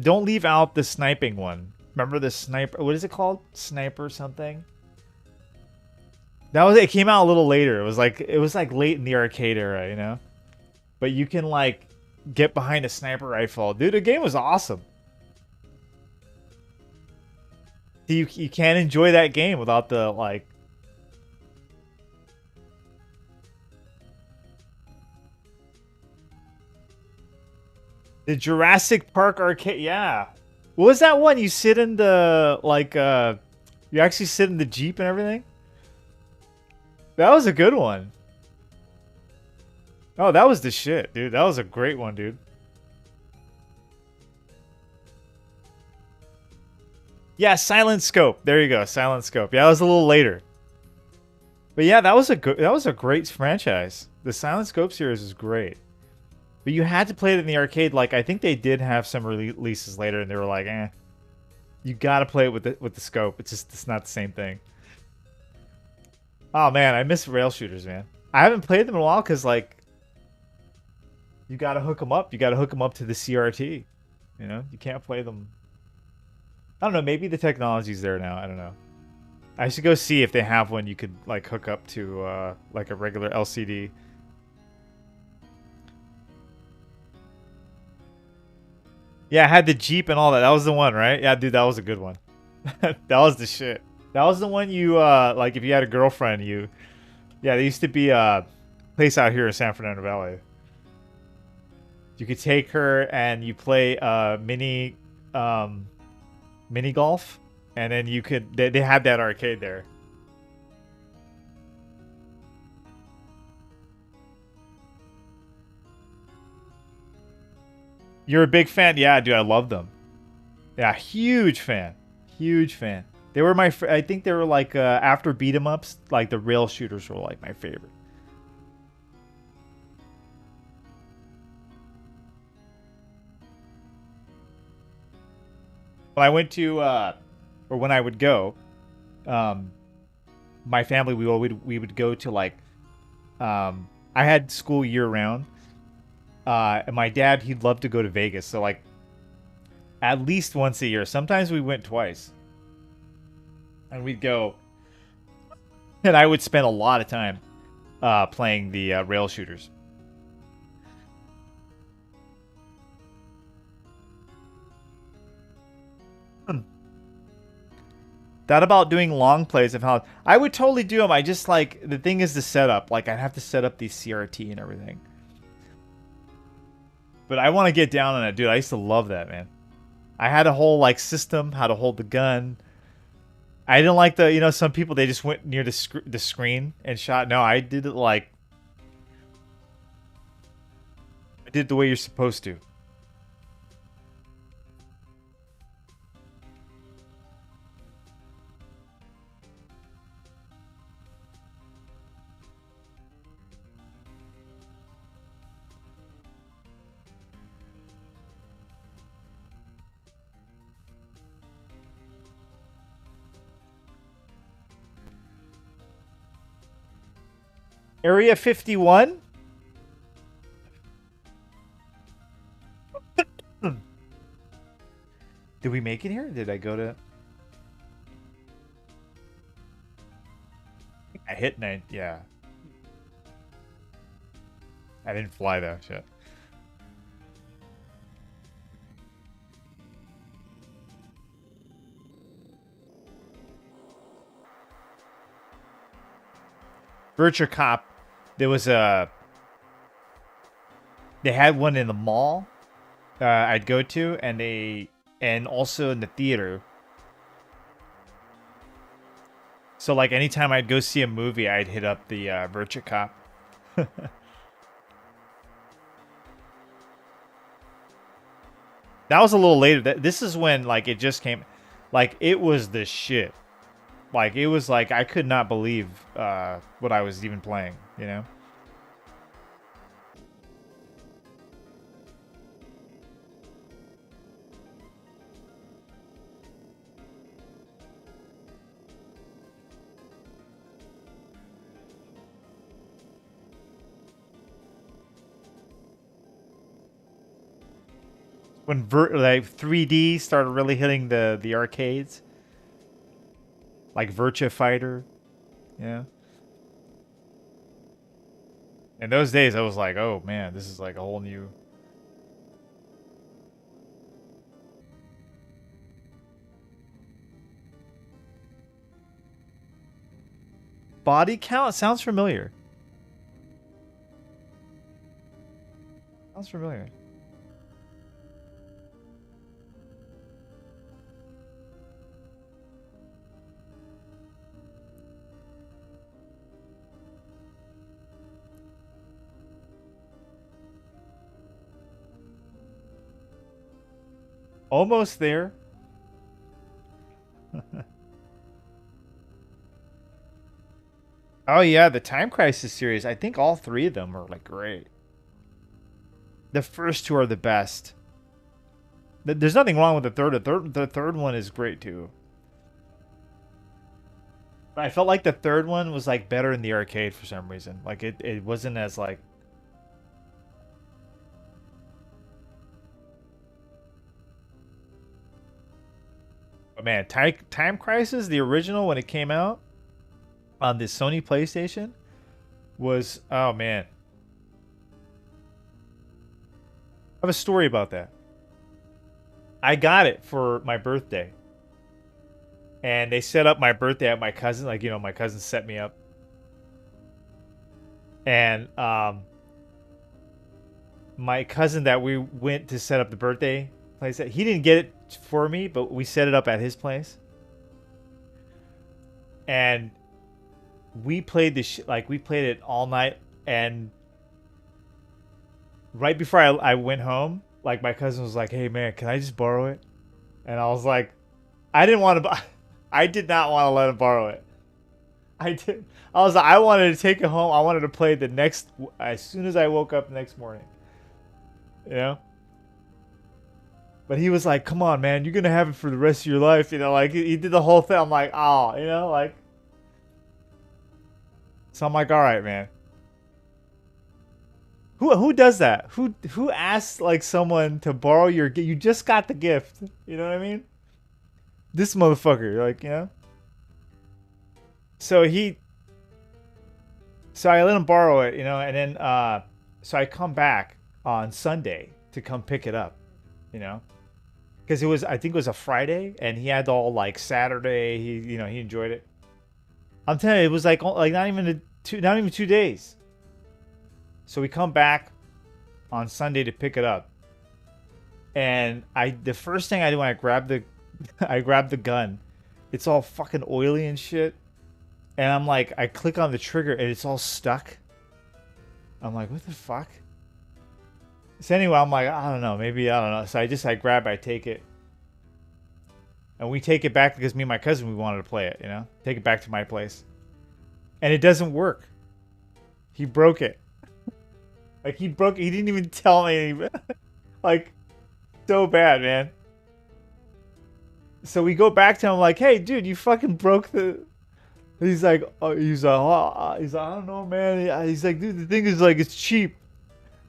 don't leave out the sniping one. Remember the sniper? What is it called? Sniper something. That was. It came out a little later. It was like late in the arcade era, you know. But you can like get behind a sniper rifle, dude. The game was awesome. You can't enjoy that game without the like. The Jurassic Park arcade, yeah. What was that one? You sit in the, like, you actually sit in the Jeep and everything? That was a good one. Oh, that was the shit, dude. That was a great one, dude. Yeah, Silent Scope. There you go, Silent Scope. Yeah, that was a little later. But yeah, that was a great franchise. The Silent Scope series is great. But you had to play it in the arcade. Like I think they did have some releases later, and they were like, "Eh, you gotta play it with the scope. It's not the same thing." Oh man, I miss rail shooters, man. I haven't played them in a while because like, you gotta hook them up. You gotta hook them up to the CRT. You know, you can't play them. I don't know. Maybe the technology's there now. I don't know. I should go see if they have one you could like hook up to like a regular LCD. Yeah, I had the Jeep and all that. That was the one, right? Yeah, dude, that was a good one. That was the shit. That was the one you, like, if you had a girlfriend, you... Yeah, there used to be a place out here in San Fernando Valley. You could take her and you play mini golf. And then you could... They had that arcade there. You're a big fan? Yeah, dude, I love them. Yeah, huge fan. Huge fan. They were my I think they were like after beat 'em ups, like the rail shooters were like my favorite. When I went to or when I would go, um my family we would go to like I had school year round. And my dad, he'd love to go to Vegas, so like at least once a year. Sometimes we went twice. And we'd go, and I would spend a lot of time playing the rail shooters. That about doing long plays of how I would totally do them. I just like the thing is the setup. Like I'd have to set up the CRT and everything. But I want to get down on it, dude. I used to love that, man. I had a whole like system how to hold the gun. I didn't like the, you know, some people they just went near the screen and shot. No, I did it like I did it the way you're supposed to. Area 51? Did we make it here? Did I go to... I hit 9. Yeah. I didn't fly though. Shit. Virtua Cop. There was a... They had one in the mall I'd go to, and also in the theater. So like anytime I'd go see a movie, I'd hit up the Virtua Cop. That was a little later. This is when like it just came, like it was the shit. Like it was like I could not believe what I was even playing, you know? When like 3D started really hitting the arcades, like Virtua Fighter, yeah. In those days, I was like, oh man, this is like a whole new. Body count sounds familiar. Sounds familiar. Almost there. Oh yeah, the Time Crisis series. I think all three of them are like great. The first two are the best. There's nothing wrong with the third. The third one is great too. But I felt like the third one was like better in the arcade for some reason. Like it wasn't as like. But man, Time Crisis, the original when it came out on the Sony PlayStation, was, oh man. I have a story about that. I got it for my birthday. And they set up my birthday at my cousin. Like, you know, my cousin set me up. And my cousin that we went to set up the birthday place, he didn't get it for me, but we set it up at his place. And we played we played it all night. And right before I went home, like my cousin was like, "Hey man, can I just borrow it?" And I was like, I didn't want to. I did not want to let him borrow it. I did. I was like, I wanted to take it home. I wanted to play the next as soon as I woke up the next morning. You know. But he was like, "Come on, man, you're gonna have it for the rest of your life." You know, like he did the whole thing. I'm like, "Oh, you know, like." So I'm like, "All right, man." Who does that? Who asks like someone to borrow your gift? You just got the gift. You know what I mean? This motherfucker, like, you know. So he, so I let him borrow it, you know, and then so I come back on Sunday to come pick it up, you know, because it was I think it was a Friday, and he had all like Saturday. He enjoyed it. I'm telling you, it was like not even 2 days. So we come back on Sunday to pick it up, and the first thing I do when I grab the I grab the gun, it's all fucking oily and shit, and I'm like I click on the trigger and it's all stuck. I'm like, what the fuck? So anyway, I'm like, I don't know, maybe I don't know. So I grab, I take it, and we take it back because me and my cousin we wanted to play it, you know, take it back to my place, and it doesn't work. He broke it. Like he broke. He didn't even tell me. Like so bad, man. So we go back to him like, hey, dude, you fucking broke the. He's like, he's like, I don't know, man. He's like, dude, the thing is like, it's cheap.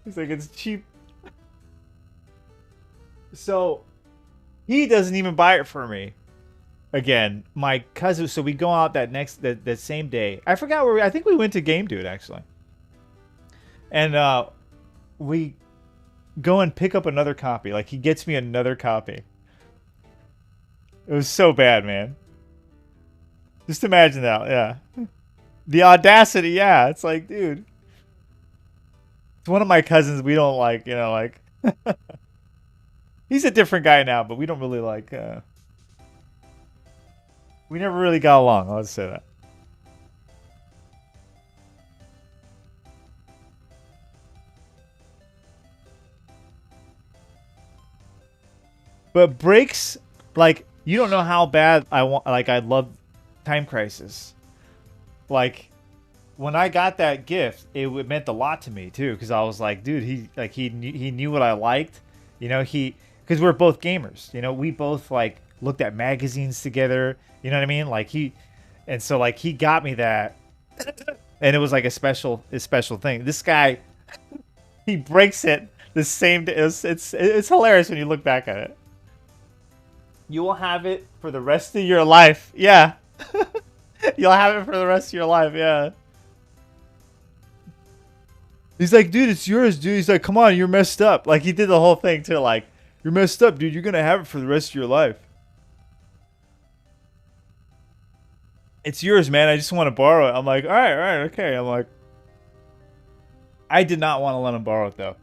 He's like, it's cheap. So he doesn't even buy it for me. Again, my cousin. So we go out that same day. I forgot where I think we went to Game Dude actually, and we go and pick up another copy. Like he gets me another copy. It was so bad, man. Just imagine that, yeah. The audacity, yeah. It's like, dude. It's one of my cousins we don't like, you know, like. He's a different guy now, but we don't really like. We never really got along. Let's say that. But breaks, like, you don't know how bad I want. Like, I love Time Crisis. Like, when I got that gift, it meant a lot to me too, because I was like, dude, he knew what I liked, you know, because we're both gamers, you know, we both like looked at magazines together, you know what I mean, like and so like he got me that, and it was like a special thing. This guy, he breaks it the same day. It's hilarious when you look back at it. You will have it for the rest of your life, yeah. You'll have it for the rest of your life, yeah. He's like, dude, it's yours, dude. He's like, come on, you're messed up. Like, he did the whole thing, too. Like, you're messed up, dude. You're going to have it for the rest of your life. It's yours, man. I just want to borrow it. I'm like, all right, okay. I'm like, I did not want to let him borrow it, though.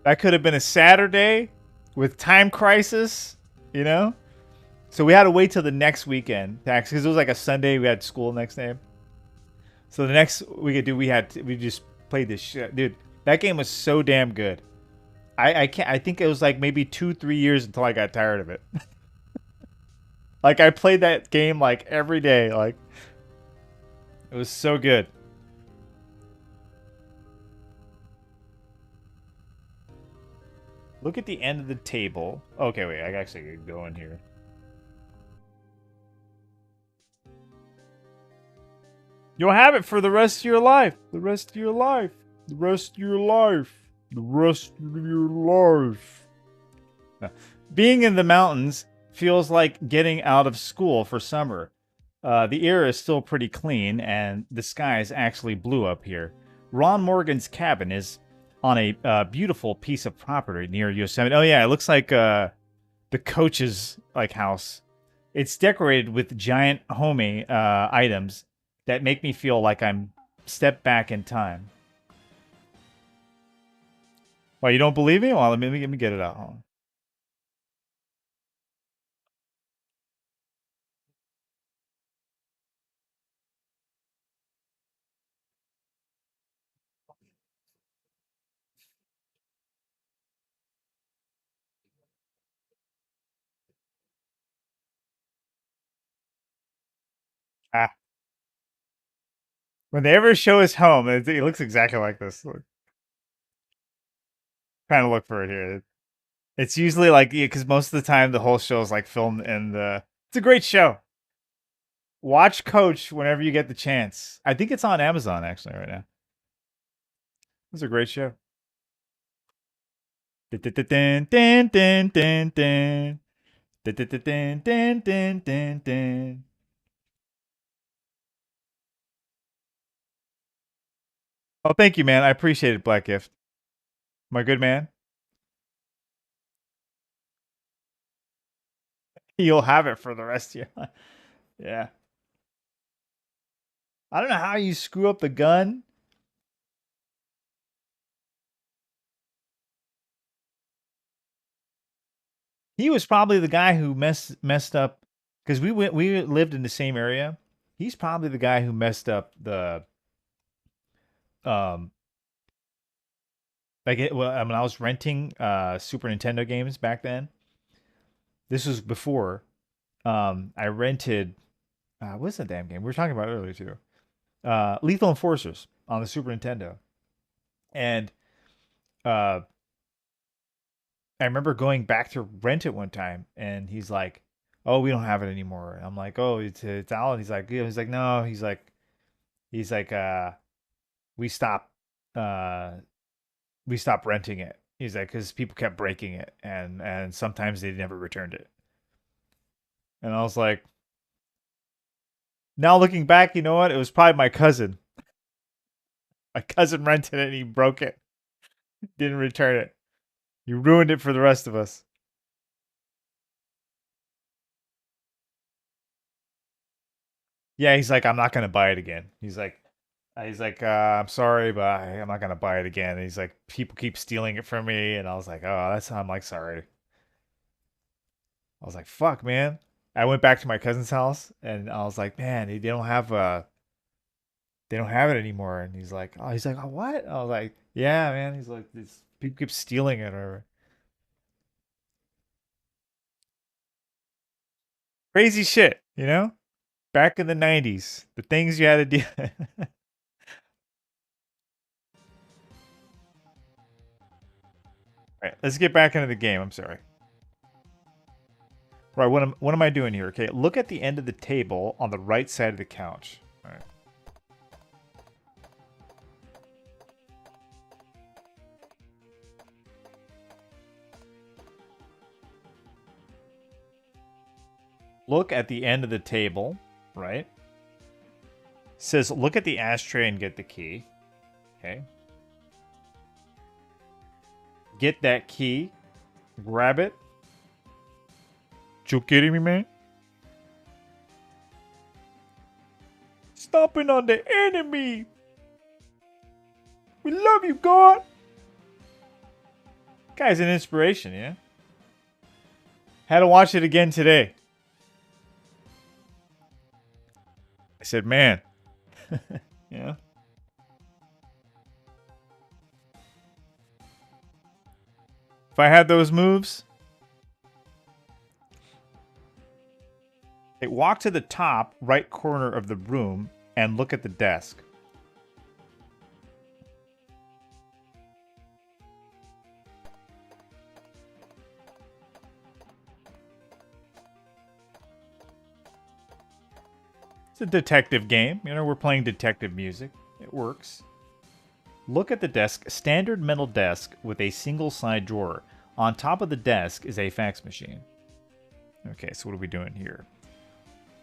That could have been a Saturday with Time Crisis, you know? So we had to wait till the next weekend, because it was like a Sunday. We had school next day. So the next we could do, we just played this shit, dude. That game was so damn good. I can't. I think it was like maybe 2-3 years until I got tired of it. Like I played that game like every day. Like it was so good. Look at the end of the table. Okay, wait. I actually could go in here. You'll have it for the rest of your life. The rest of your life. The rest of your life. The rest of your life. Being in the mountains feels like getting out of school for summer. The air is still pretty clean, and the sky is actually blue up here. Ron Morgan's cabin is on a beautiful piece of property near Yosemite. Oh yeah, it looks like the coach's like house. It's decorated with giant homey items that make me feel like I'm stepped back in time. Well, you don't believe me? Well, let me get it out. Hold on. Ah. When they ever show his home, it looks exactly like this. Look, trying to look for it here. It's usually like, because most of the time the whole show is like filmed in the. It's a great show. Watch Coach whenever you get the chance. I think it's on Amazon actually right now. It's a great show. Dun, dun, dun, dun, dun, dun. Dun, dun, dun, dun, dun, dun, dun. Oh, thank you, man. I appreciate it, Black Gift. My good man. You'll have it for the rest of your life. Yeah. I don't know how you screw up the gun. He was probably the guy who messed up because we lived in the same area. He's probably the guy who messed up the um well, I mean, I was renting Super Nintendo games back then. This was before I rented what's that damn game we were talking about earlier too? Lethal Enforcers on the Super Nintendo. And uh I remember going back to rent it one time, and he's like, "Oh, we don't have it anymore." And I'm like, "Oh, it's out." And he's like, "Yeah." He's like, "No." He's like, we stopped, uh, we stopped renting it. He's like, because people kept breaking it, and sometimes they never returned it. And I was like, now looking back, you know what? It was probably my cousin. My cousin rented it and he broke it, didn't return it. You ruined it for the rest of us. Yeah, he's like, I'm not gonna buy it again. He's like, I'm sorry, but I'm not gonna buy it again. And he's like, people keep stealing it from me, and I was like, oh, I'm like, sorry. I was like, fuck, man. I went back to my cousin's house, and I was like, man, they don't have it anymore. And he's like, oh, what? I was like, yeah, man. He's like, these people keep stealing it, or crazy shit, you know? Back in the '90s, the things you had to do. All right, let's get back into the game. I'm sorry. Right, what am I doing here? Okay, look at the end of the table on the right side of the couch. All right. Look at the end of the table, right? Says look at the ashtray and get the key. Okay. Get that key. Grab it. You kidding me, man? Stomping on the enemy. We love you, God. Guy's an inspiration, yeah? Had to watch it again today. I said, man. Yeah. If I had those moves. Hey, walk to the top right corner of the room and look at the desk. It's a detective game. You know, we're playing detective music. It works. Look at the desk. Standard metal desk with a single side drawer. On top of the desk is a fax machine. Okay, so what are we doing here?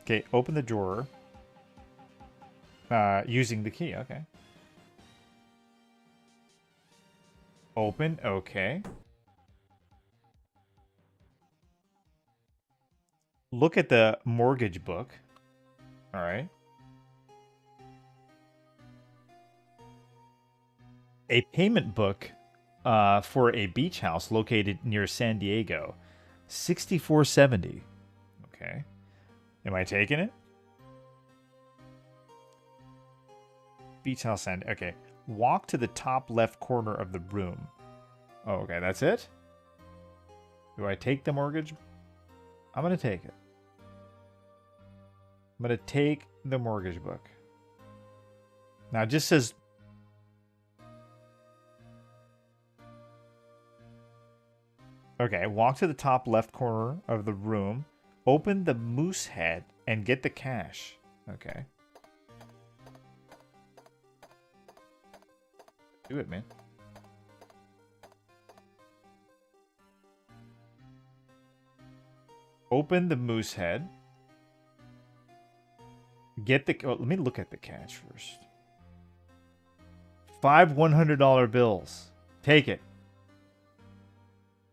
Okay, open the drawer. Using the key, okay. Open, okay. Look at the mortgage book. All right. A payment book for a beach house located near San Diego. $64.70. Okay. Am I taking it? Beach house San okay. Walk to the top left corner of the room. Oh, okay, that's it? Do I take the mortgage? I'm gonna take it. I'm going to take the mortgage book. Now it just says... Okay, walk to the top left corner of the room. Open the moose head and get the cash. Okay. Do it, man. Open the moose head. Get the... Oh, let me look at the cash first. 5 $100 bills. Take it.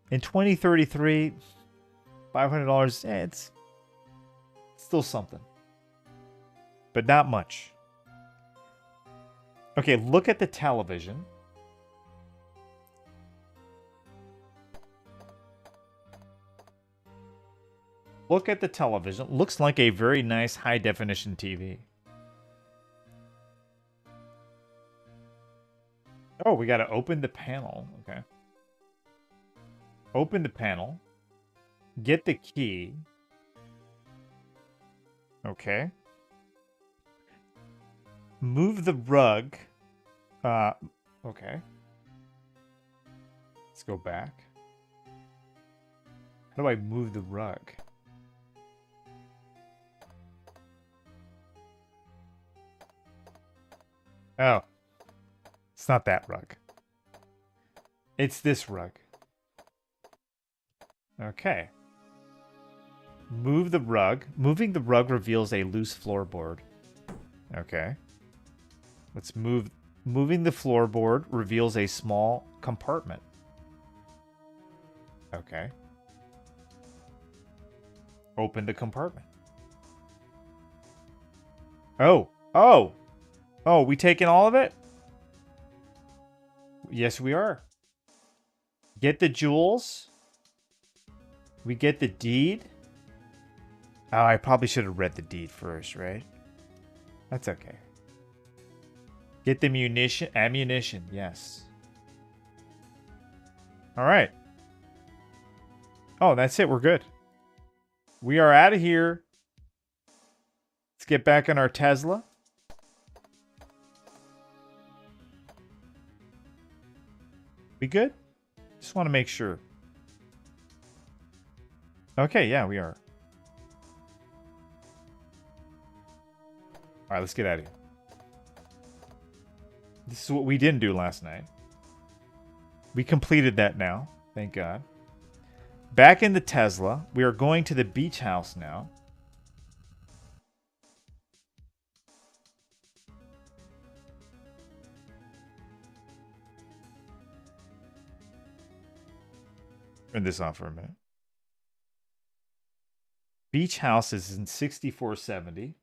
In 2033, $500, it's still something. But not much. Okay, look at the television. Look at the television. Looks like a very nice high-definition TV. Oh, we got to open the panel. Okay. Open the panel. Get the key. Okay. Move the rug. Okay. Let's go back. How do I move the rug? Oh. It's not that rug. It's this rug. Okay. Move the rug. Moving the rug reveals a loose floorboard. Okay. Let's move. Moving the floorboard reveals a small compartment. Okay. Open the compartment. Oh. Oh. Oh, we taking all of it? Yes, we are. Get the jewels. We get the deed. Oh, I probably should have read the deed first, right? That's okay. Get the ammunition, yes. All right. Oh, that's it. We're good. We are out of here. Let's get back in our Tesla. We good? Just want to make sure. Okay, yeah, we are. All right, let's get out of here. This is what we didn't do last night. We completed that now. Thank God. Back in the Tesla. We are going to the beach house now. Turn this on for a minute. Beach house is in 6470.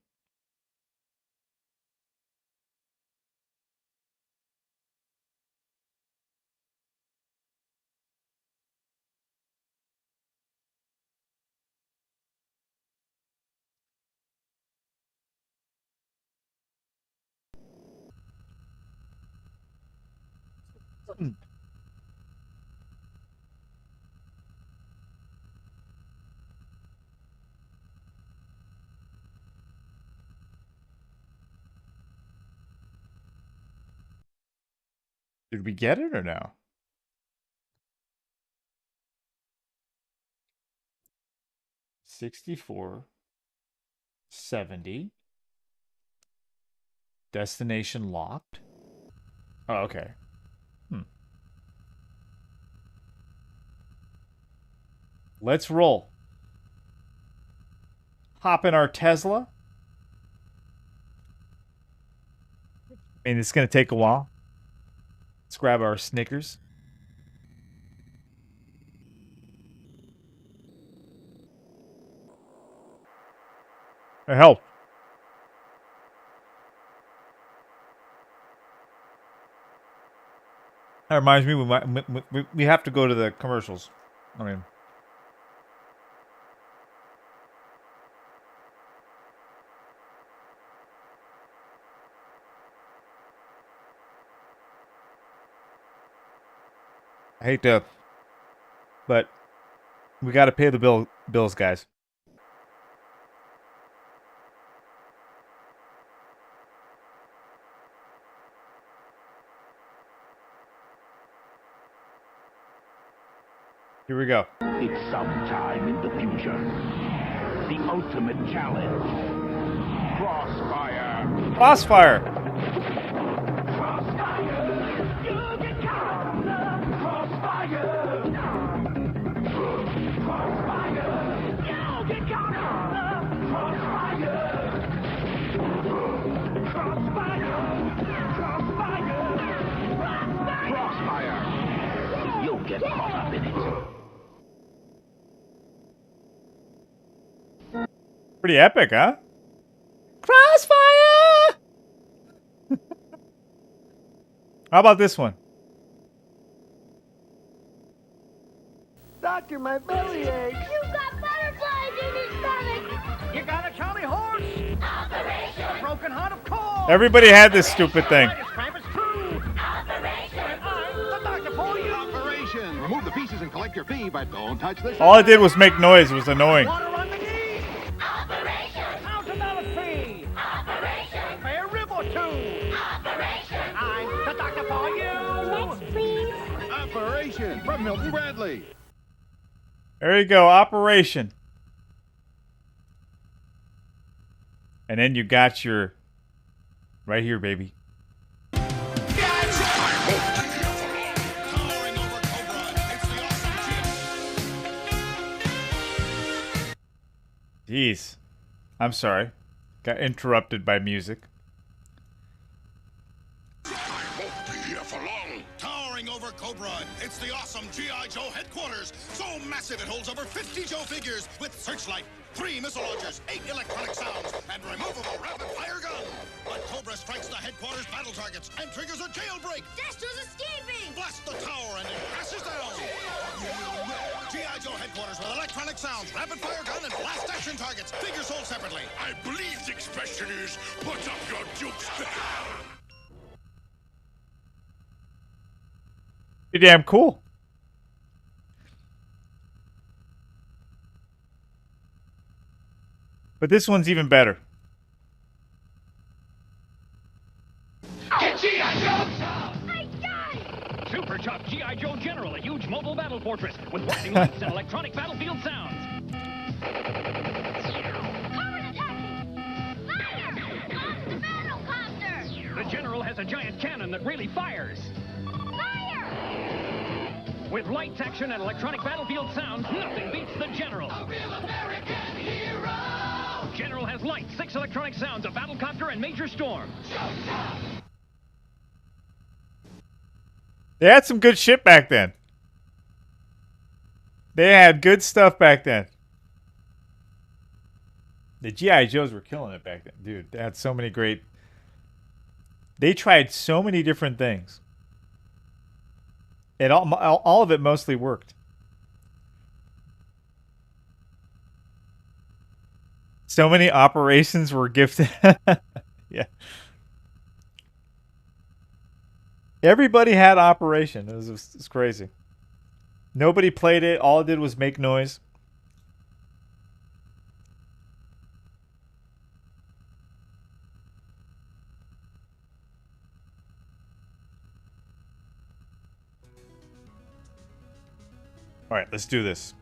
Did we get it or no? $64.70. Destination locked. Oh, okay. Let's roll. Hop in our Tesla. I mean, it's going to take a while. Let's grab our Snickers. Help. That reminds me, we have to go to the commercials. I mean... I hate to, but we got to pay the bills, guys. Here we go. It's sometime in the future. The ultimate challenge. Crossfire. Crossfire. Crossfire. You get caught. Crossfire. Crossfire. You get caught. Crossfire. Crossfire. Crossfire. Crossfire. You'll get caught up in it. Pretty epic, huh? Crossfire! How about this one? Doctor, my belly aches. You got butterflies in your stomach. You got a Charlie horse. Operation. A broken heart of course. Everybody had this stupid thing. Krampus too. Operation. I'm the doctor for you. Operation! Remove the pieces and collect your fee, but don't touch the All it did was make noise. It was annoying. Water on the knee. Operation. $1,000 fee. Operation. Pay a rib or two. Operation. I'm the doctor for you. Next, please. Operation from Milton Bradley. There you go. Operation. And then you got your... Right here, baby. Jeez. I'm sorry. Got interrupted by music. Towering over Cobra, it's the awesome G.I. Joe headquarters. So massive it holds over 50 Joe figures with searchlight, 3 missile launchers, 8 electronic sounds, and removable rapid-fire gun. But Cobra strikes the headquarters battle targets and triggers a jailbreak. Destro's escaping. Blast the tower and it crashes down. G.I. Joe headquarters with electronic sounds, rapid-fire gun, and blast action targets. Figures sold separately. I believe the expression is, put up your dukes. Pretty damn cool. But this one's even better. Get G.I. Joe! I died. Super tough G.I. Joe General, a huge mobile battle fortress with blinding lights and electronic battlefield sounds. Carbon attacking. Fire. On the battle copter. The General has a giant cannon that really fires. Fire. With lights, action, and electronic battlefield sounds, nothing beats the General. A real American hero! General has lights, 6 electronic sounds, a battlecopter, and major storm. They had some good shit back then. They had good stuff back then. The G.I. Joes were killing it back then. Dude, they had so many great... They tried so many different things. It all of it mostly worked. So many operations were gifted. Yeah. Everybody had Operation. It was crazy. Nobody played it. All it did was make noise. All right, let's do this.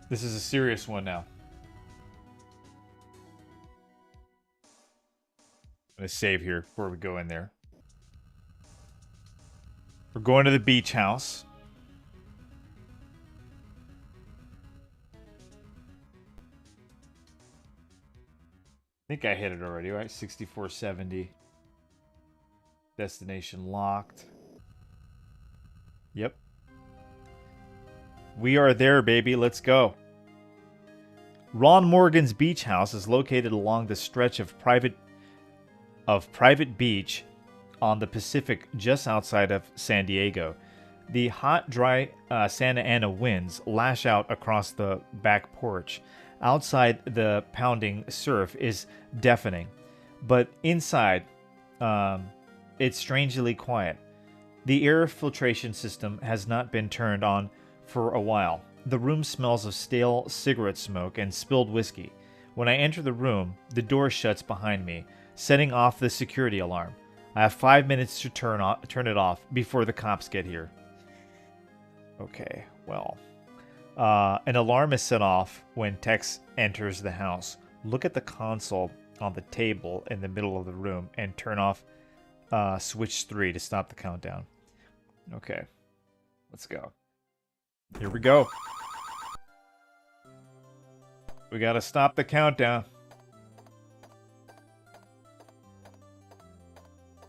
This is a serious one now. I'm going to save here before we go in there. We're going to the beach house. I think I hit it already, right? 6470. Destination locked. Yep. We are there, baby. Let's go. Ron Morgan's beach house is located along the stretch of private beach on the Pacific just outside of San Diego. The hot, dry Santa Ana winds lash out across the back porch. Outside, the pounding surf is deafening, but inside, it's strangely quiet. The air filtration system has not been turned on for a while. The room smells of stale cigarette smoke and spilled whiskey. When I enter the room, the door shuts behind me, setting off the security alarm. I have 5 minutes to turn it off before the cops get here. Okay, well. An alarm is set off when Tex enters the house. Look at the console on the table in the middle of the room and turn off switch 3 to stop the countdown. Okay, let's go. Here we go. We gotta stop the countdown.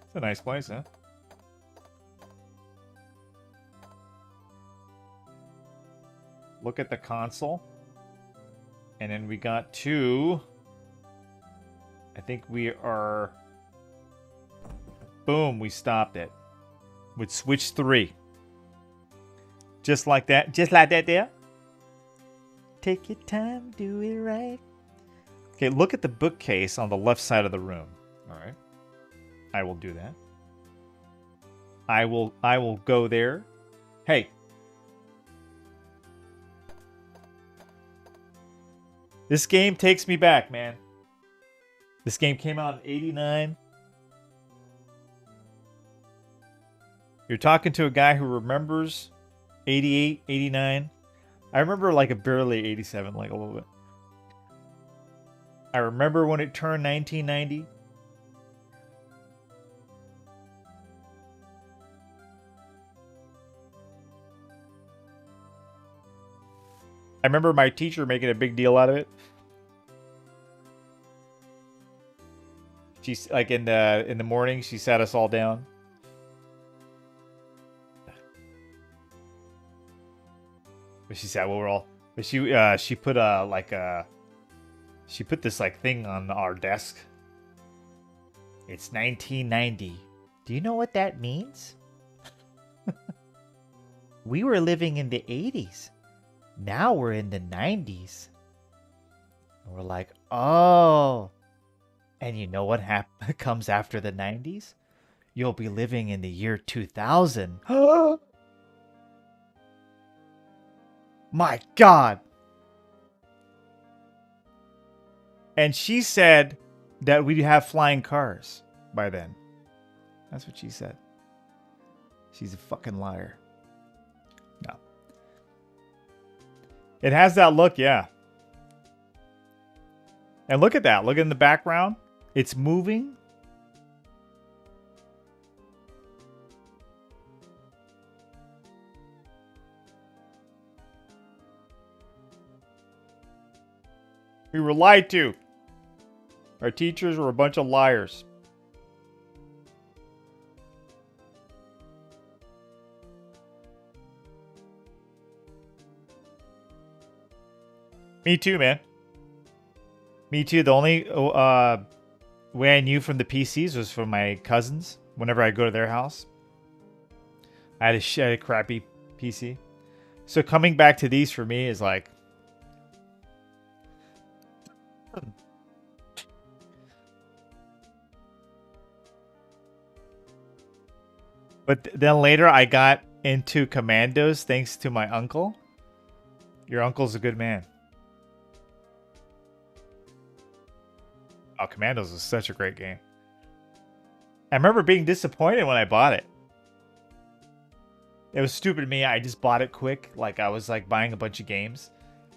It's a nice place, huh? Look at the console. And then we got two. I think we are... Boom, we stopped it. With switch 3. Just like that. Just like that there. Take your time, do it right. Okay, look at the bookcase on the left side of the room. Alright. I will do that. I will go there. Hey. This game takes me back, man. This game came out in '89. You're talking to a guy who remembers 88, 89. I remember like a barely 87, like a little bit. I remember when it turned 1990. I remember my teacher making a big deal out of it. She's like in the morning, she sat us all down. But she said, well, we're all. But she put she put this like thing on our desk. It's 1990. Do you know what that means? We were living in the 80s. Now we're in the 90s. And we're like, oh. And you know what comes after the 90s? You'll be living in the year 2000. My God. And she said that we'd have flying cars by then. That's what she said. She's a fucking liar. No. It has that look, yeah. And look at that. Look in the background. It's moving. We were lied to. Our teachers were a bunch of liars. Me too, man. Me too. The only way I knew from the PCs was from my cousins. Whenever I go to their house, I had a crappy PC. So coming back to these for me is like... But then later I got into Commandos thanks to my uncle. Your uncle's a good man. Oh, Commandos is such a great game. I remember being disappointed when I bought it. It was stupid of me. I just bought it quick. Like, I was like buying a bunch of games.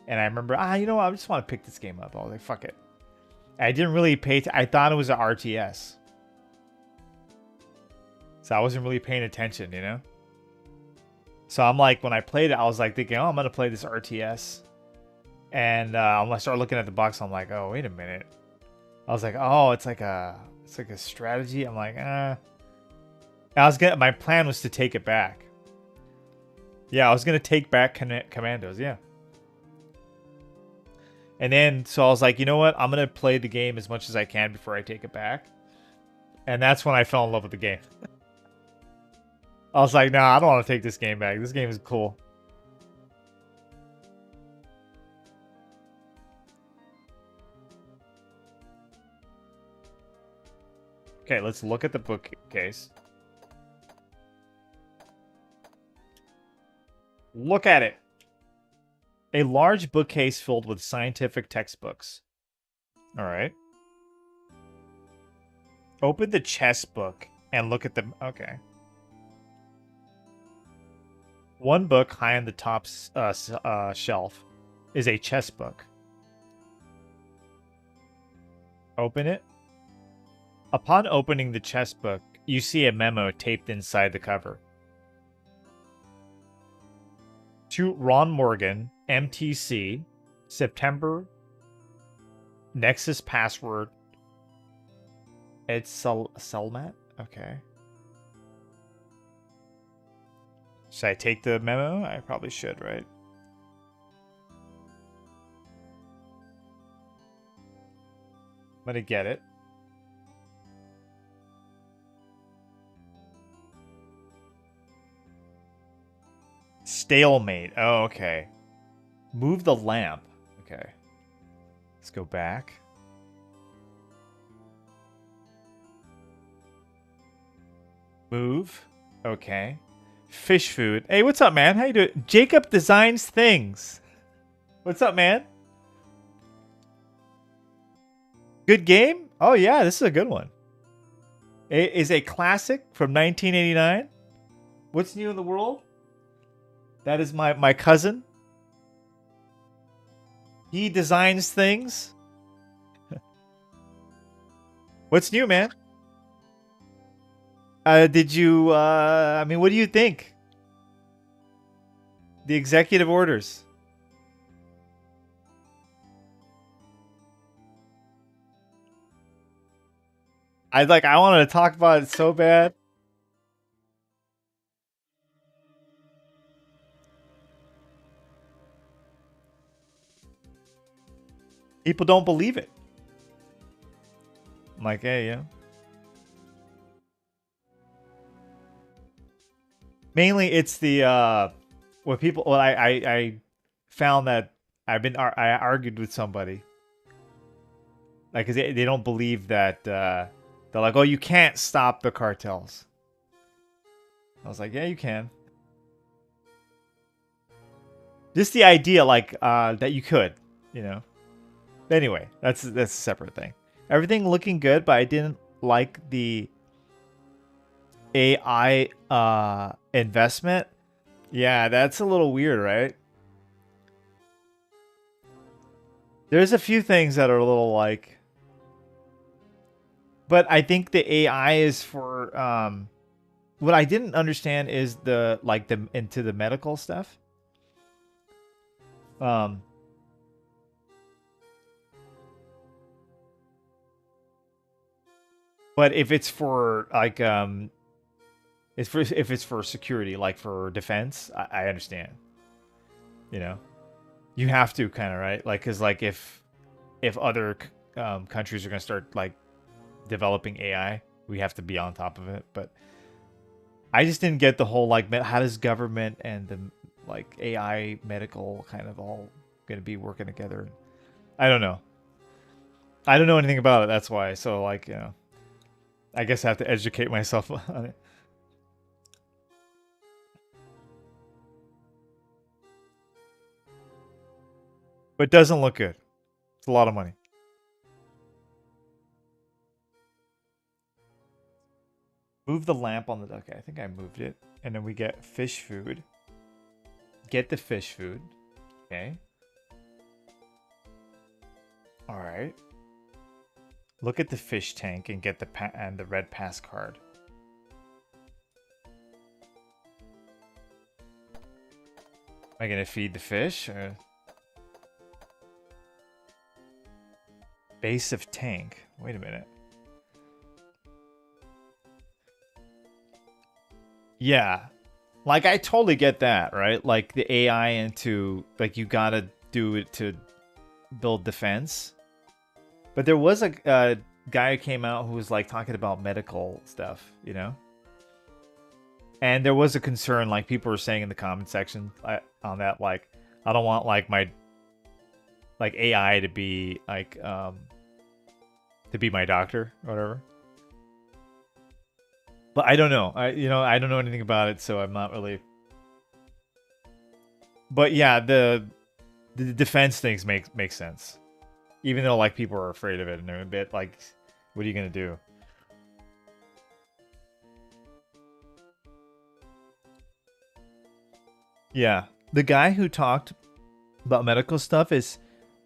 And I remember, you know what? I just want to pick this game up. I was like, fuck it. I didn't really pay... I thought it was an RTS. So I wasn't really paying attention, you know? So I'm like, when I played it, I was like thinking, oh, I'm going to play this RTS. And when I started looking at the box, I'm like, oh, wait a minute. I was like, oh, it's like a strategy. I'm like, my plan was to take it back. Yeah, I was going to take back Commandos, yeah. And then, so I was like, you know what? I'm going to play the game as much as I can before I take it back. And that's when I fell in love with the game. I was like, nah, I don't want to take this game back. This game is cool. Okay, let's look at the bookcase. Look at it. A large bookcase filled with scientific textbooks. All right. Open the chess book and look at the... Okay. One book high on the top shelf is a chess book. Open it. Upon opening the chess book, you see a memo taped inside the cover. To Ron Morgan, MTC, September, Nexus password. It's Selmat? Okay. Should I take the memo? I probably should, right? I'm gonna get it. Stalemate. Oh, okay. Move the lamp. Okay. Let's go back. Move. Okay. Fish food. Hey, what's up, man? How you doing? Jacob Designs Things. What's up, man? Good game? Oh, yeah, this is a good one. It is a classic from 1989. What's new in the world? That is my cousin. He designs things. What's new, man? Did you, I mean, what do you think? The executive orders. I wanted to talk about it so bad. People don't believe it. I'm like, hey, yeah. Mainly, it's the what people. Well, I found that I argued with somebody, like, 'cause they don't believe that they're like, oh, you can't stop the cartels. I was like, yeah, you can. Just the idea, like, that you could, you know. Anyway, that's a separate thing. Everything looking good, but I didn't like the AI investment. Yeah, that's a little weird, right? There's a few things that are a little like, but I think the AI is for what I didn't understand is the into the medical stuff. But if it's for like if it's for security, like for defense, I understand. You know, you have to kind of, right? Like, cause like if other countries are gonna start like developing AI, we have to be on top of it. But I just didn't get the whole like how does government and the like AI medical kind of all gonna be working together. I don't know. I don't know anything about it. That's why. So like, you know, I guess I have to educate myself on it. But it doesn't look good. It's a lot of money. Move the lamp on the... Okay, I think I moved it. And then we get fish food. Get the fish food. Okay. Alright. Look at the fish tank and get the the red pass card. Am I gonna feed the fish? Or... Base of tank. Wait a minute. Yeah. Like, I totally get that, right? Like, the AI into... Like, you gotta do it to build defense. But there was a guy who came out who was, like, talking about medical stuff, you know? And there was a concern, like, people were saying in the comment section on that, like, I don't want, like, my... Like, AI to be, like, to be my doctor or whatever. But I don't know. I don't know anything about it, so I'm not really... But yeah, the defense things make sense. Even though, like, people are afraid of it and they're a bit like, what are you gonna do? Yeah. The guy who talked about medical stuff is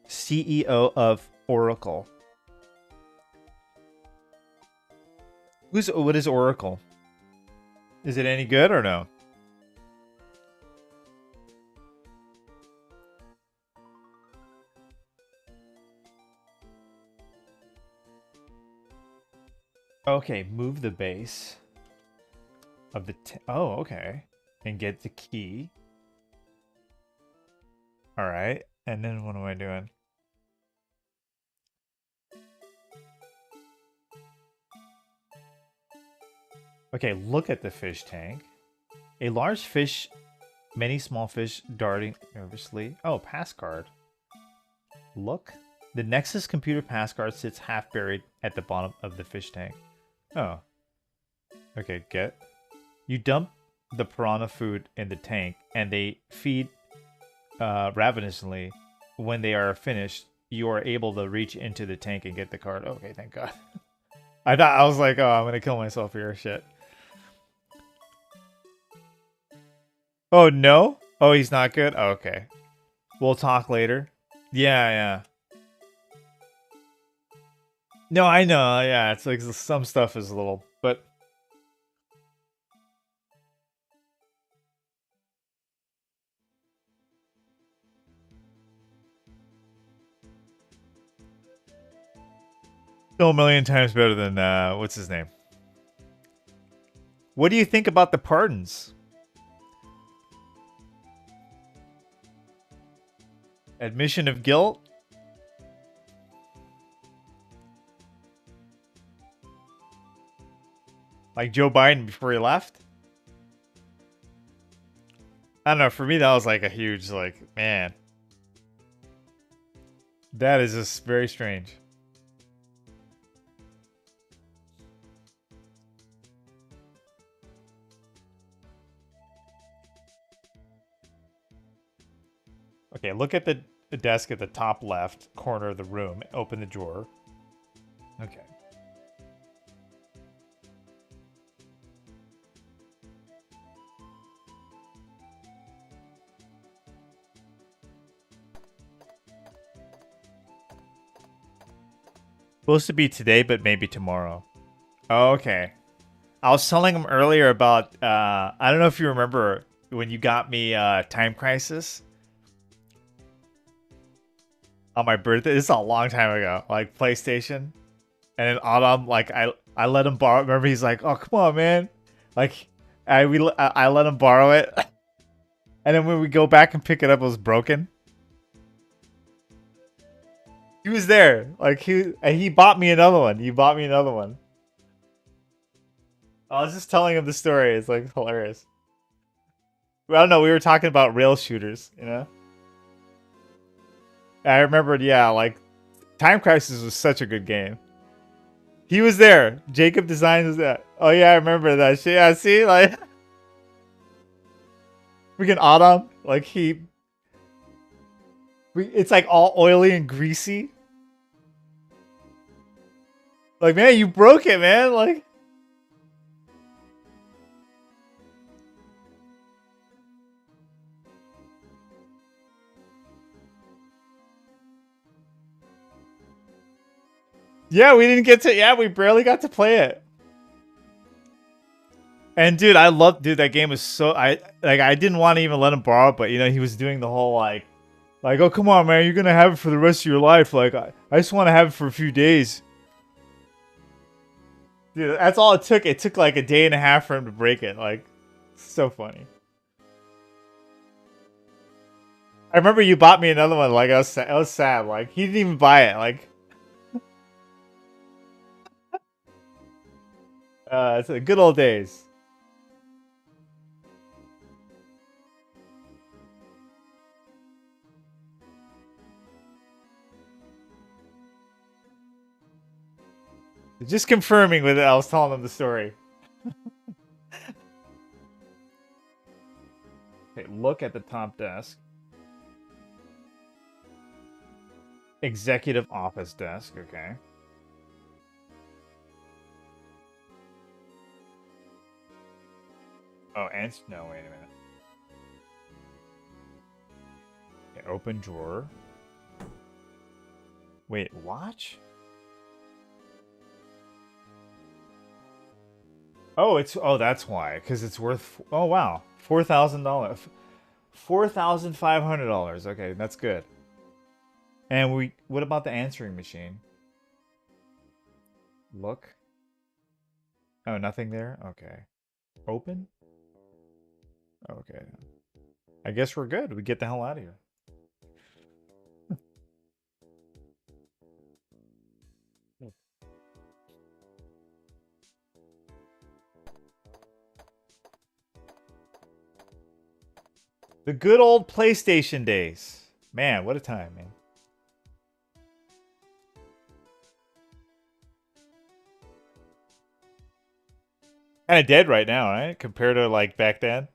CEO of Oracle. What is Oracle? Is it any good or no? Okay, move the base of the oh, okay. And get the key. All right. And then what am I doing? Okay, look at the fish tank. A large fish, many small fish darting nervously. Oh, pass card. Look. The Nexus computer pass card sits half buried at the bottom of the fish tank. Oh. Okay, get. You dump the piranha food in the tank, and they feed ravenously. When they are finished, you are able to reach into the tank and get the card. Okay, thank God. I was like, oh, I'm gonna kill myself here. Shit. Oh, no? Oh, he's not good? Oh, okay. We'll talk later. Yeah, yeah. No, I know. Yeah, it's like some stuff is a little, but still a million times better than what's his name? What do you think about the pardons? Admission of guilt? Like Joe Biden before he left? I don't know. For me, that was like a huge, like, man. That is just very strange. Okay, look at the desk at the top left corner of the room. Open the drawer. Okay. Supposed to be today, but maybe tomorrow. Oh, okay. I was telling him earlier about, I don't know if you remember when you got me Time Crisis on my birthday. This is a long time ago, like PlayStation. And then Autumn, like I let him borrow. Remember, he's like, "Oh, come on, man!" Like I let him borrow it, and then when we go back and pick it up, it was broken. He was there, like he bought me another one. He bought me another one. I was just telling him the story. It's like hilarious. I don't know. We were talking about rail shooters, you know. I remembered, yeah, like Time Crisis was such a good game. He was there. Jacob Designs was that. Oh yeah, I remember that shit. Yeah, see, like freaking Autumn, like it's like all oily and greasy. Like, man, you broke it, man. Like, yeah, we didn't get to. Yeah, we barely got to play it. And dude, dude, that game was so I didn't want to even let him borrow it, but you know, he was doing the whole like, oh come on, man, you're gonna have it for the rest of your life. Like, I just want to have it for a few days. Dude, that's all it took. It took like a day and a half for him to break it. Like, so funny. I remember you bought me another one. Like, I was sad. Like, he didn't even buy it. Like, it's the good old days. Just confirming with it. I was telling them the story. Okay, look at the top desk. Executive office desk. Okay. Oh, and no, wait a minute. Open drawer. Wait, watch? Oh, that's why. Because it's worth, oh wow, $4,000. $4,500. Okay, that's good. And what about the answering machine? Look. Oh, nothing there? Okay. Open? Okay. I guess we're good. We get the hell out of here. The good old PlayStation days. Man, what a time, man. Kind of dead right now, right? Compared to like back then.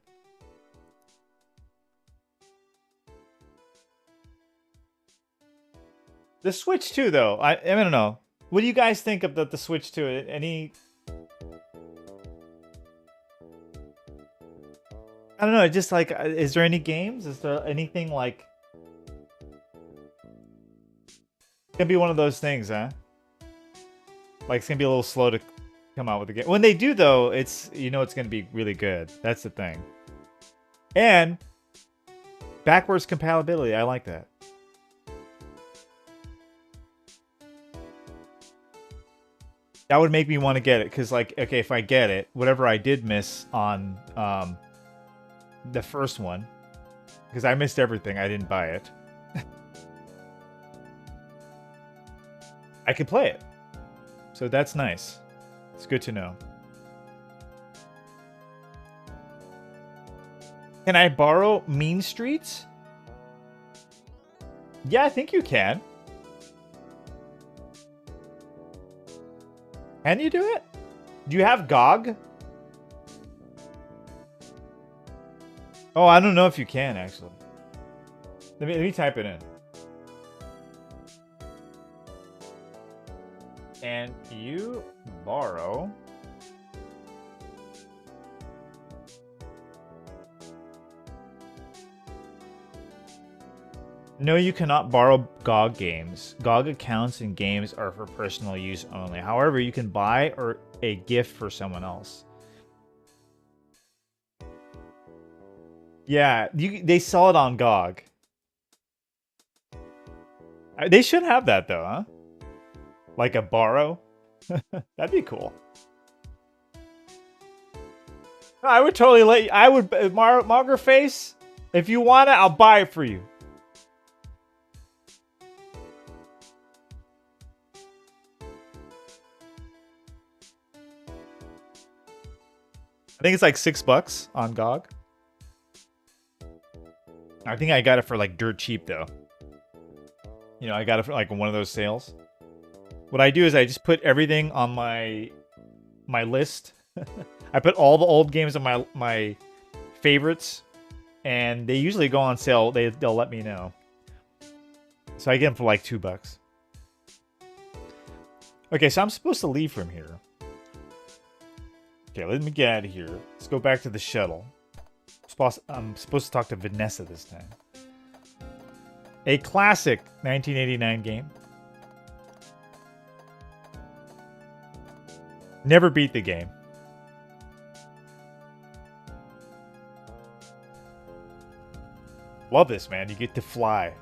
The Switch 2 though, I don't know. What do you guys think of the Switch 2? Any I don't know, just like is there any games? Is there anything like it's gonna be one of those things, huh? Like it's gonna be a little slow to come out with the game. When they do though, it's it's gonna be really good. That's the thing. And backwards compatibility, I like that. That would make me want to get it, because like, okay, if I get it, whatever I did miss on the first one, because I missed everything, I didn't buy it. I could play it. So that's nice. It's good to know. Can I borrow Mean Streets? Yeah, I think you can. Can you do it? Do you have GOG? Oh, I don't know if you can, actually. Let me type it in. Can you borrow No, you cannot borrow GOG games. GOG accounts and games are for personal use only. However, you can buy or a gift for someone else. Yeah, they sell it on GOG. They should have that though, huh? Like a borrow. That'd be cool. I would totally let you. I would, Margaret Face. If you want it, I'll buy it for you. I think it's like $6 on GOG. I think I got it for like dirt cheap though. You know, I got it for like one of those sales. What I do is I just put everything on my list. I put all the old games on my favorites, and they usually go on sale. They'll let me know. So I get them for like $2. Okay, so I'm supposed to leave from here. Okay, let me get out of here. Let's go back to the shuttle. I'm supposed to talk to Vanessa this time. A classic 1989 game. Never beat the game. Love this, man. You get to fly.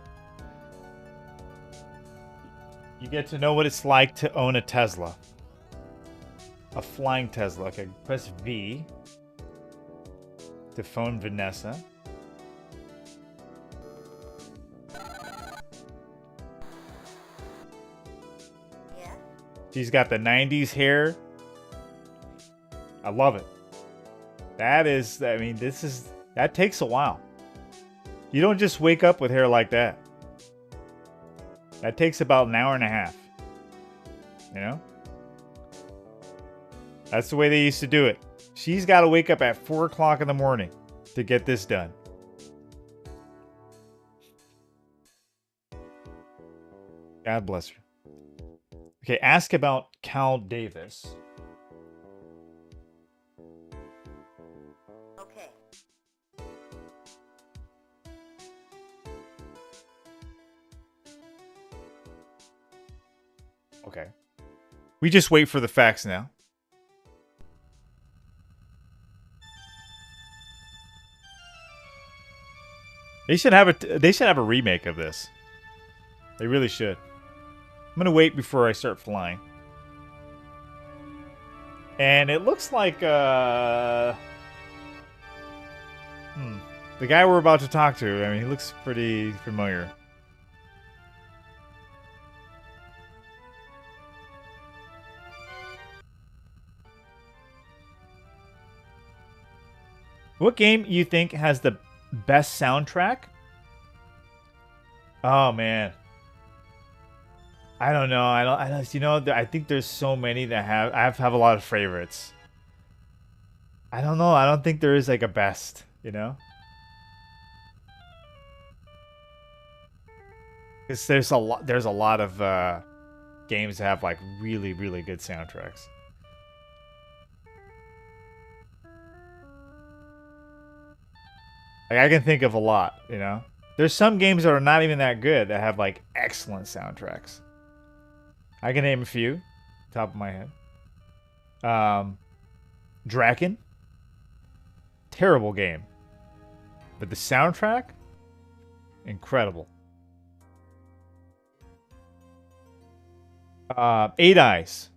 You get to know what it's like to own a Tesla. A flying Tesla. Okay, press V to phone Vanessa. Yeah? She's got the 90s hair. I love it. That is, I mean, that takes a while. You don't just wake up with hair like that. That takes about an hour and a half. You know? That's the way they used to do it. She's got to wake up at 4 o'clock in the morning to get this done. God bless her. Okay, ask about Cal Davis. Okay. Okay. We just wait for the facts now. They should have a remake of this. They really should. I'm gonna wait before I start flying. And it looks like the guy we're about to talk to, I mean, he looks pretty familiar. What game you think has the best soundtrack? Oh man. I don't know. I don't. You know, I think there's so many that have a lot of favorites. I don't know. I don't think there is like a best. You know, because there's a lot. There's a lot of games that have like really good soundtracks. Like I can think of a lot. You know, there's some games that are not even that good that have like excellent soundtracks. I can name a few, top of my head. Draken, terrible game, but the soundtrack, incredible. Eight Eyes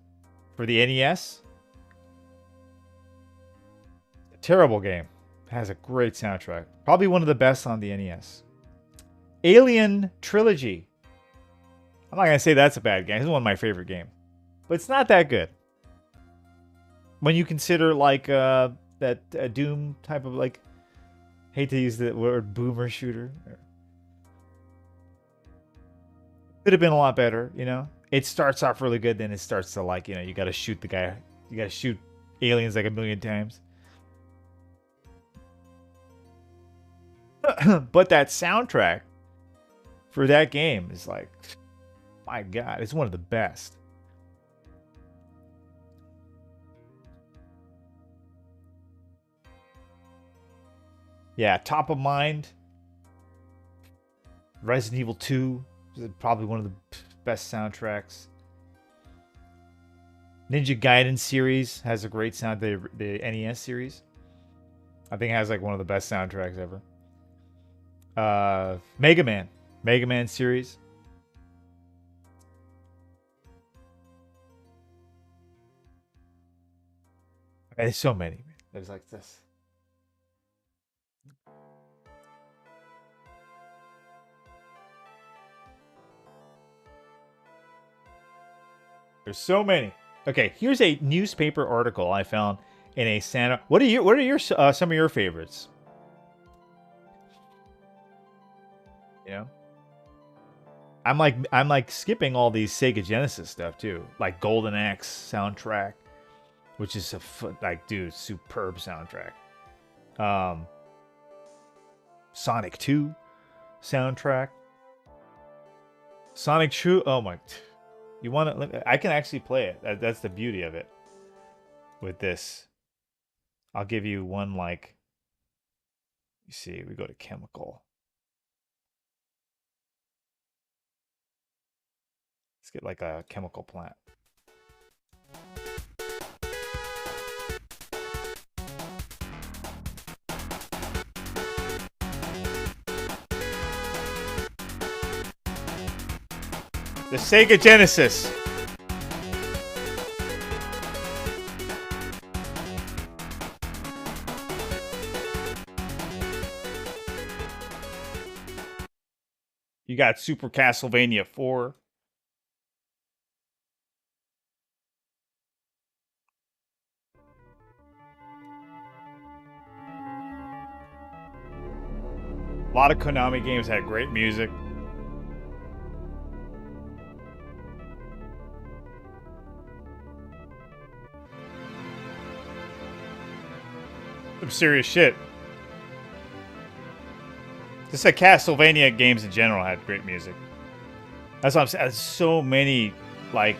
for the NES, terrible game, has a great soundtrack, probably one of the best on the NES. Alien Trilogy. I'm not going to say that's a bad game. It's one of my favorite games. But it's not that good. When you consider, like, that Doom type of, like... Hate to use the word boomer shooter. Could have been a lot better, you know? It starts off really good, then it starts to, like, you know, you got to shoot the guy. You got to shoot aliens, like, a million times. But that soundtrack for that game is, like... My God, it's one of the best. Yeah, top of mind. Resident Evil 2 is probably one of the best soundtracks. Ninja Gaiden series has a great sound. The NES series, I think, has like one of the best soundtracks ever. Mega Man series. There's so many. There's like this. There's so many. Okay, here's a newspaper article I found in a Santa. What are your some of your favorites? You know, I'm like skipping all these Sega Genesis stuff too, like Golden Axe soundtrack, which is dude, superb soundtrack. Sonic 2 soundtrack. Sonic 2. Oh my. You want to? I can actually play it. That's the beauty of it. With this, I'll give you one like. You see, we go to chemical. Let's get like a chemical plant. The Sega Genesis. You got Super Castlevania 4. A lot of Konami games had great music. Some serious shit. Just like Castlevania games in general had great music. That's what I'm saying. There's so many like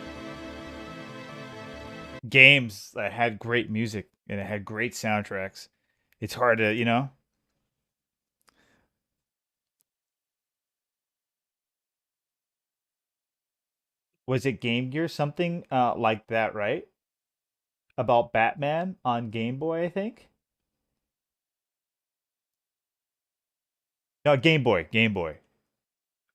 games that had great music and it had great soundtracks. It's hard to, you know. Was it Game Gear? Something like that, right? About Batman on Game Boy, I think. No, Game Boy, Game Boy.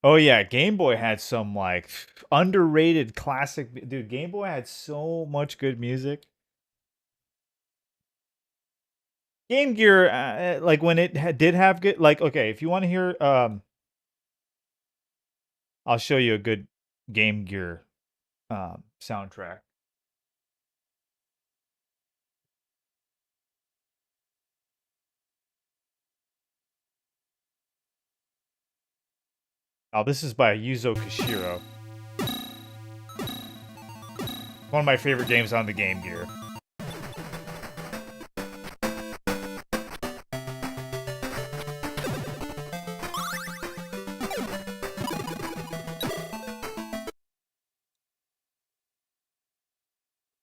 Oh yeah, Game Boy had some like underrated classic. Dude, Game Boy had so much good music. Game Gear, like when it did have good, like okay, if you want to hear, I'll show you a good Game Gear soundtrack. Oh, this is by Yuzo Koshiro. One of my favorite games on the Game Gear.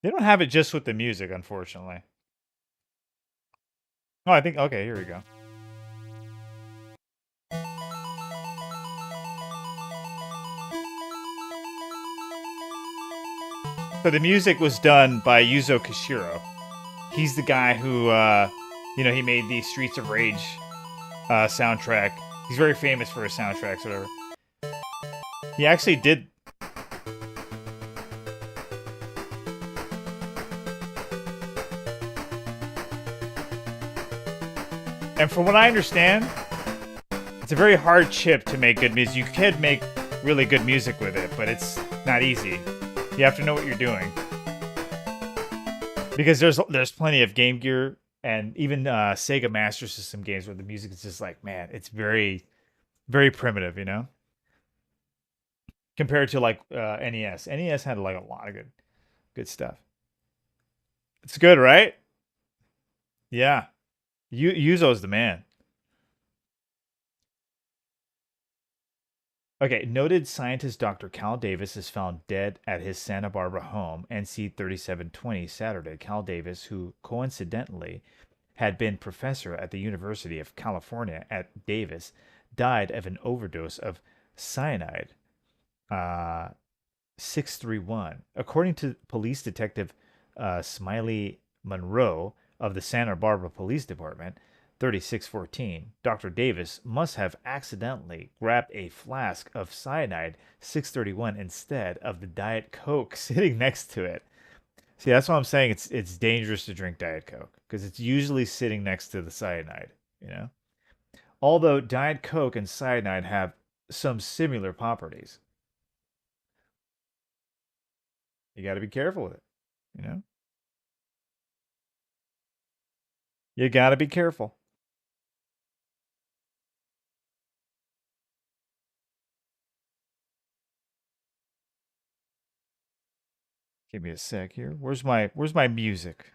They don't have it just with the music, unfortunately. Oh, I think, okay, here we go. So the music was done by Yuzo Koshiro. He's the guy who, you know, he made the Streets of Rage soundtrack. He's very famous for his soundtracks, whatever. He actually did... And from what I understand, it's a very hard chip to make good music. You could make really good music with it, but it's not easy. You have to know what you're doing. Because there's plenty of Game Gear and even Sega Master System games where the music is just like, man, it's very, very primitive, you know? Compared to like NES. NES had like a lot of good stuff. It's good, right? Yeah. Yuzo's the man. Okay, noted scientist Dr. Cal Davis is found dead at his Santa Barbara home, NC 3720 Saturday. Cal Davis, who coincidentally had been professor at the University of California at Davis, died of an overdose of cyanide. 631. According to police detective Smiley Monroe of the Santa Barbara Police Department, 3614, Dr. Davis must have accidentally grabbed a flask of cyanide 631 instead of the Diet Coke sitting next to it. See, that's why I'm saying it's dangerous to drink Diet Coke, because it's usually sitting next to the cyanide, you know? Although Diet Coke and cyanide have some similar properties. You got to be careful with it, you know? You got to be careful. Give me a sec here. Where's my music?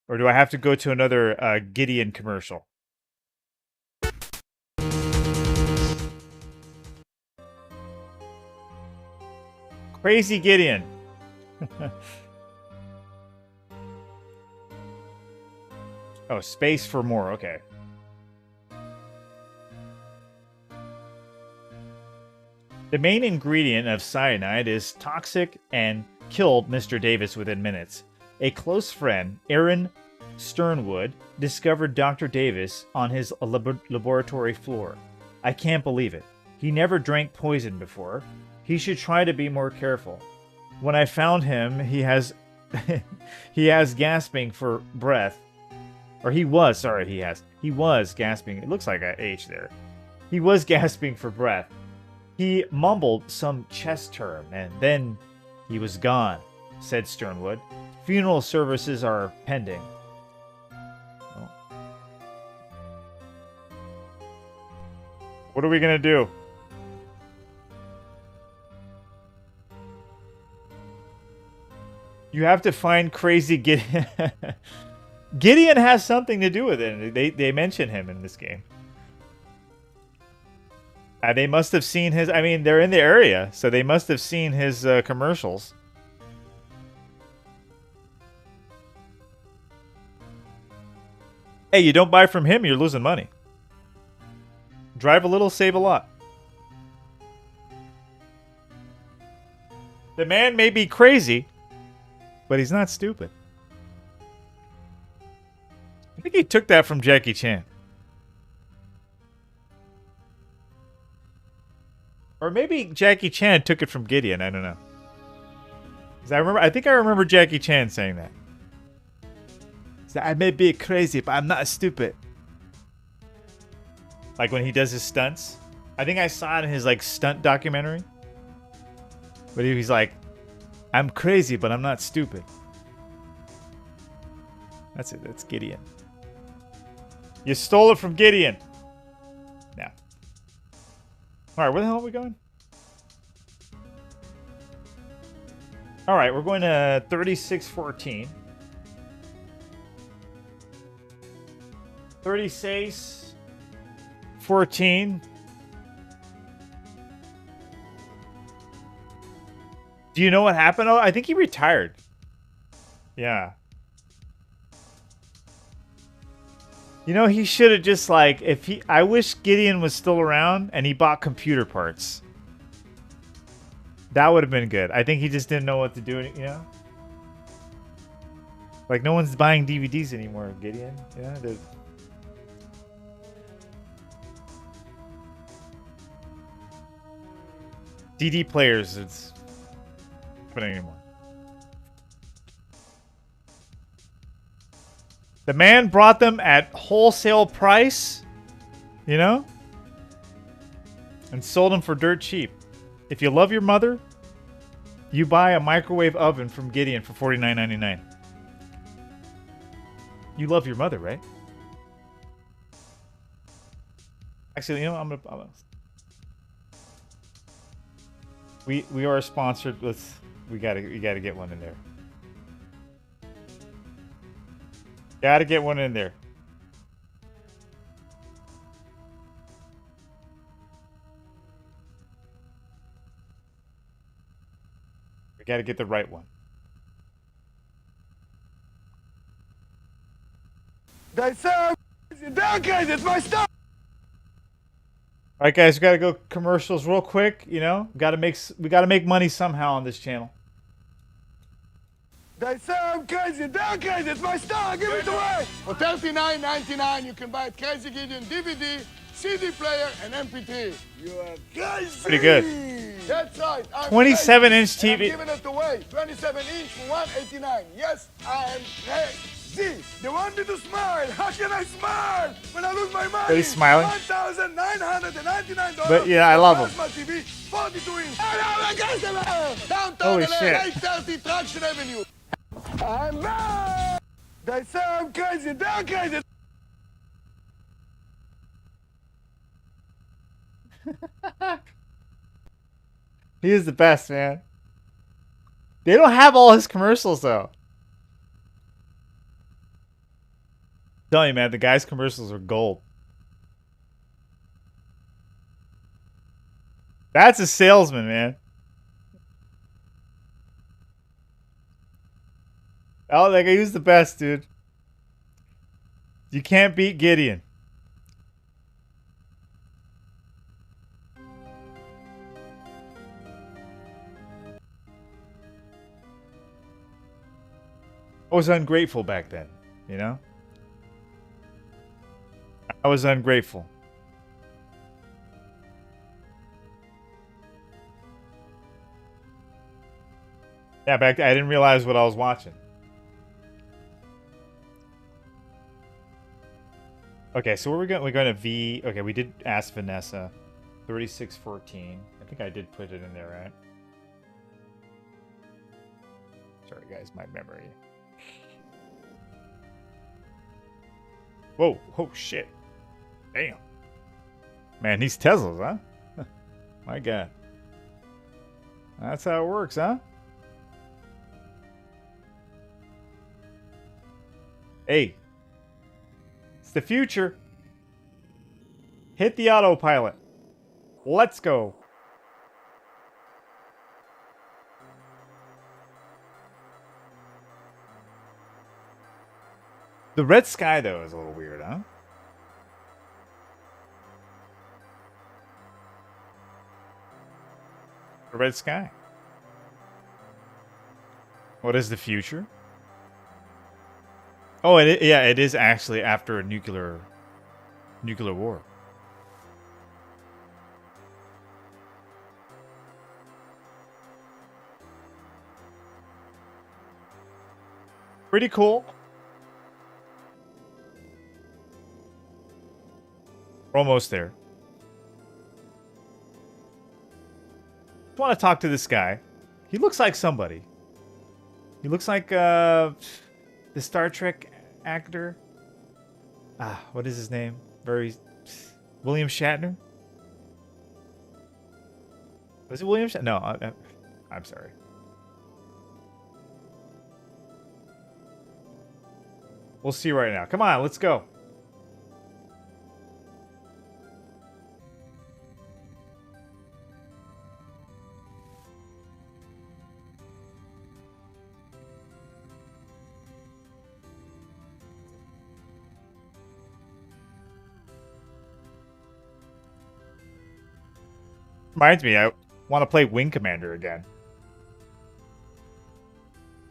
Or do I have to go to another Gideon commercial? Crazy Gideon. Oh, space for more. Okay. The main ingredient of cyanide is toxic and killed Mr. Davis within minutes. A close friend, Aaron Sternwood, discovered Dr. Davis on his laboratory floor. I can't believe it. He never drank poison before. He should try to be more careful. When I found him, he has gasping for breath. Or he was gasping. It looks like a H there. He was gasping for breath. He mumbled some chest term, and then he was gone, said Sternwood. Funeral services are pending. Oh. What are we going to do? You have to find Crazy Gideon. Gideon has something to do with it. They mention him in this game. They must have seen his... I mean, they're in the area, so they must have seen his commercials. Hey, you don't buy from him, you're losing money. Drive a little, save a lot. The man may be crazy, but he's not stupid. I think he took that from Jackie Chan. Or maybe Jackie Chan took it from Gideon. I don't know. 'Cause I think I remember Jackie Chan saying that. I may be crazy, but I'm not stupid. Like when he does his stunts. I think I saw it in his like stunt documentary. But he's like, I'm crazy, but I'm not stupid. That's it. That's Gideon. You stole it from Gideon. Yeah. All right, where the hell are we going? All right, we're going to 3614. 3614. Do you know what happened? Oh, I think he retired. Yeah. You know, he should have just like I wish Gideon was still around and he bought computer parts. That would have been good. I think he just didn't know what to do, you know? Like no one's buying DVDs anymore, Gideon. Yeah, DD players, it's not happening anymore. The man brought them at wholesale price, you know, and sold them for dirt cheap. If you love your mother, you buy a microwave oven from Gideon for $49.99. You love your mother, right? Actually, you know, I'm gonna we are sponsored. We gotta get one in there. Gotta get one in there. We gotta get the right one. They say down, guys. It's my stuff. All right, guys, we gotta go commercials real quick. You know, we gotta make money somehow on this channel. They say I'm crazy. Down, guys. It's my stuff. Give it away. For $39.99, you can buy Crazy Gideon DVD, CD player, and MP3. You are crazy. Pretty good. That's right. 27-inch TV. I'm giving it away. 27-inch for $189. Yes, I am crazy. They want me to smile. How can I smile when I lose my money? But he's smiling. $1,999. But yeah, I love him. Plasma TV, 42 inch. Downtown Holy LA, shit. 830 Traction Avenue. I'm mad. They say I'm crazy. They're crazy. He is the best, man. They don't have all his commercials though. I'm telling you, man, the guy's commercials are gold. That's a salesman, man. Oh, like he was the best, dude. You can't beat Gideon. I was ungrateful back then, you know? I was ungrateful. Yeah, back then, I didn't realize what I was watching. Okay, so where are we going? We're going to V. Okay, we did ask Vanessa. 3614. I think I did put it in there, right? Sorry, guys, my memory. Whoa, oh shit. Damn. Man, these Teslas, huh? My God. That's how it works, huh? Hey. It's the future. Hit the autopilot. Let's go. The red sky, though, is a little weird, huh? The red sky. What is the future? Oh, yeah, it is actually after a nuclear war. Pretty cool. We're almost there. I want to talk to this guy. He looks like somebody. He looks like the Star Trek actor. What is his name? William Shatner? Was it William Shatner? No, I'm sorry. We'll see right now. Come on, let's go. Reminds me, I want to play Wing Commander again.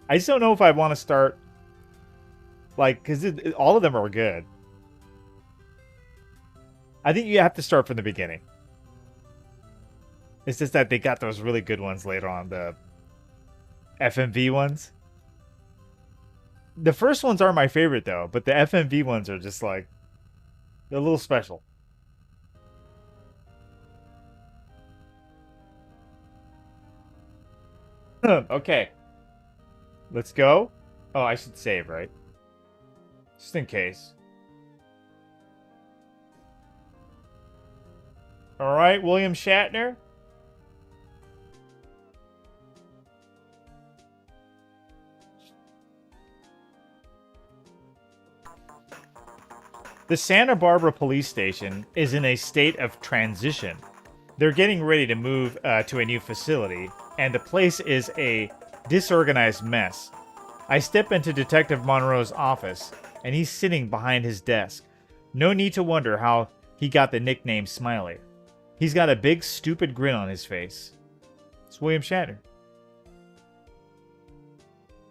I just don't know if I want to start, like, because all of them are good. I think you have to start from the beginning. It's just that they got those really good ones later on, the FMV ones. The first ones are my favorite, though, but the FMV ones are just, like, they're a little special. Okay. Let's go. Oh, I should save, right? Just in case. Alright, William Shatner. The Santa Barbara police station is in a state of transition. They're getting ready to move to a new facility, and the place is a disorganized mess. I step into Detective Monroe's office, and he's sitting behind his desk. No need to wonder how he got the nickname Smiley. He's got a big, stupid grin on his face. It's William Shatner.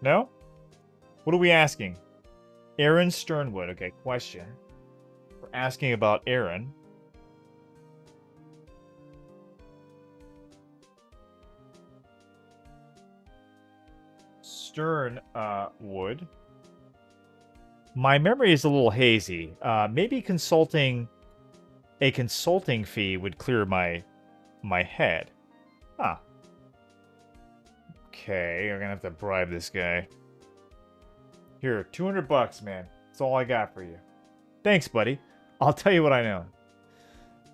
No? What are we asking? Aaron Sternwood. Okay, question. We're asking about Aaron. Sternwood. My memory is a little hazy. Maybe a consulting fee would clear my head. Huh. Okay, I'm gonna have to bribe this guy. Here, $200, man. That's all I got for you. Thanks, buddy. I'll tell you what I know.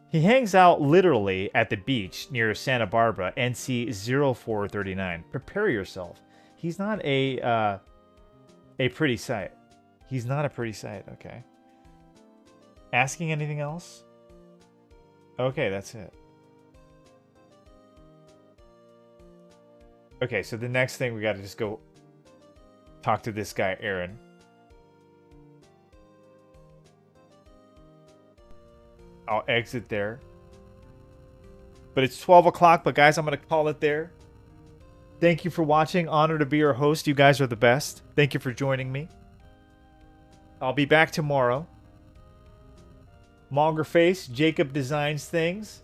He hangs out literally at the beach near Santa Barbara, NC 0439. Prepare yourself. He's not a pretty sight. He's not a pretty sight, okay. Asking anything else? Okay, that's it. Okay, so the next thing we gotta just go talk to this guy, Aaron. I'll exit there. But it's 12 o'clock, but guys, I'm gonna call it there. Thank you for watching. Honor to be your host. You guys are the best. Thank you for joining me. I'll be back tomorrow. Mongerface, Jacob Designs Things.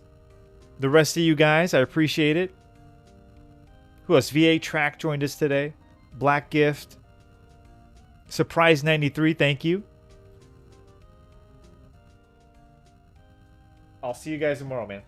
The rest of you guys, I appreciate it. Who else? VA Track joined us today. Black Gift. Surprise 93, thank you. I'll see you guys tomorrow, man.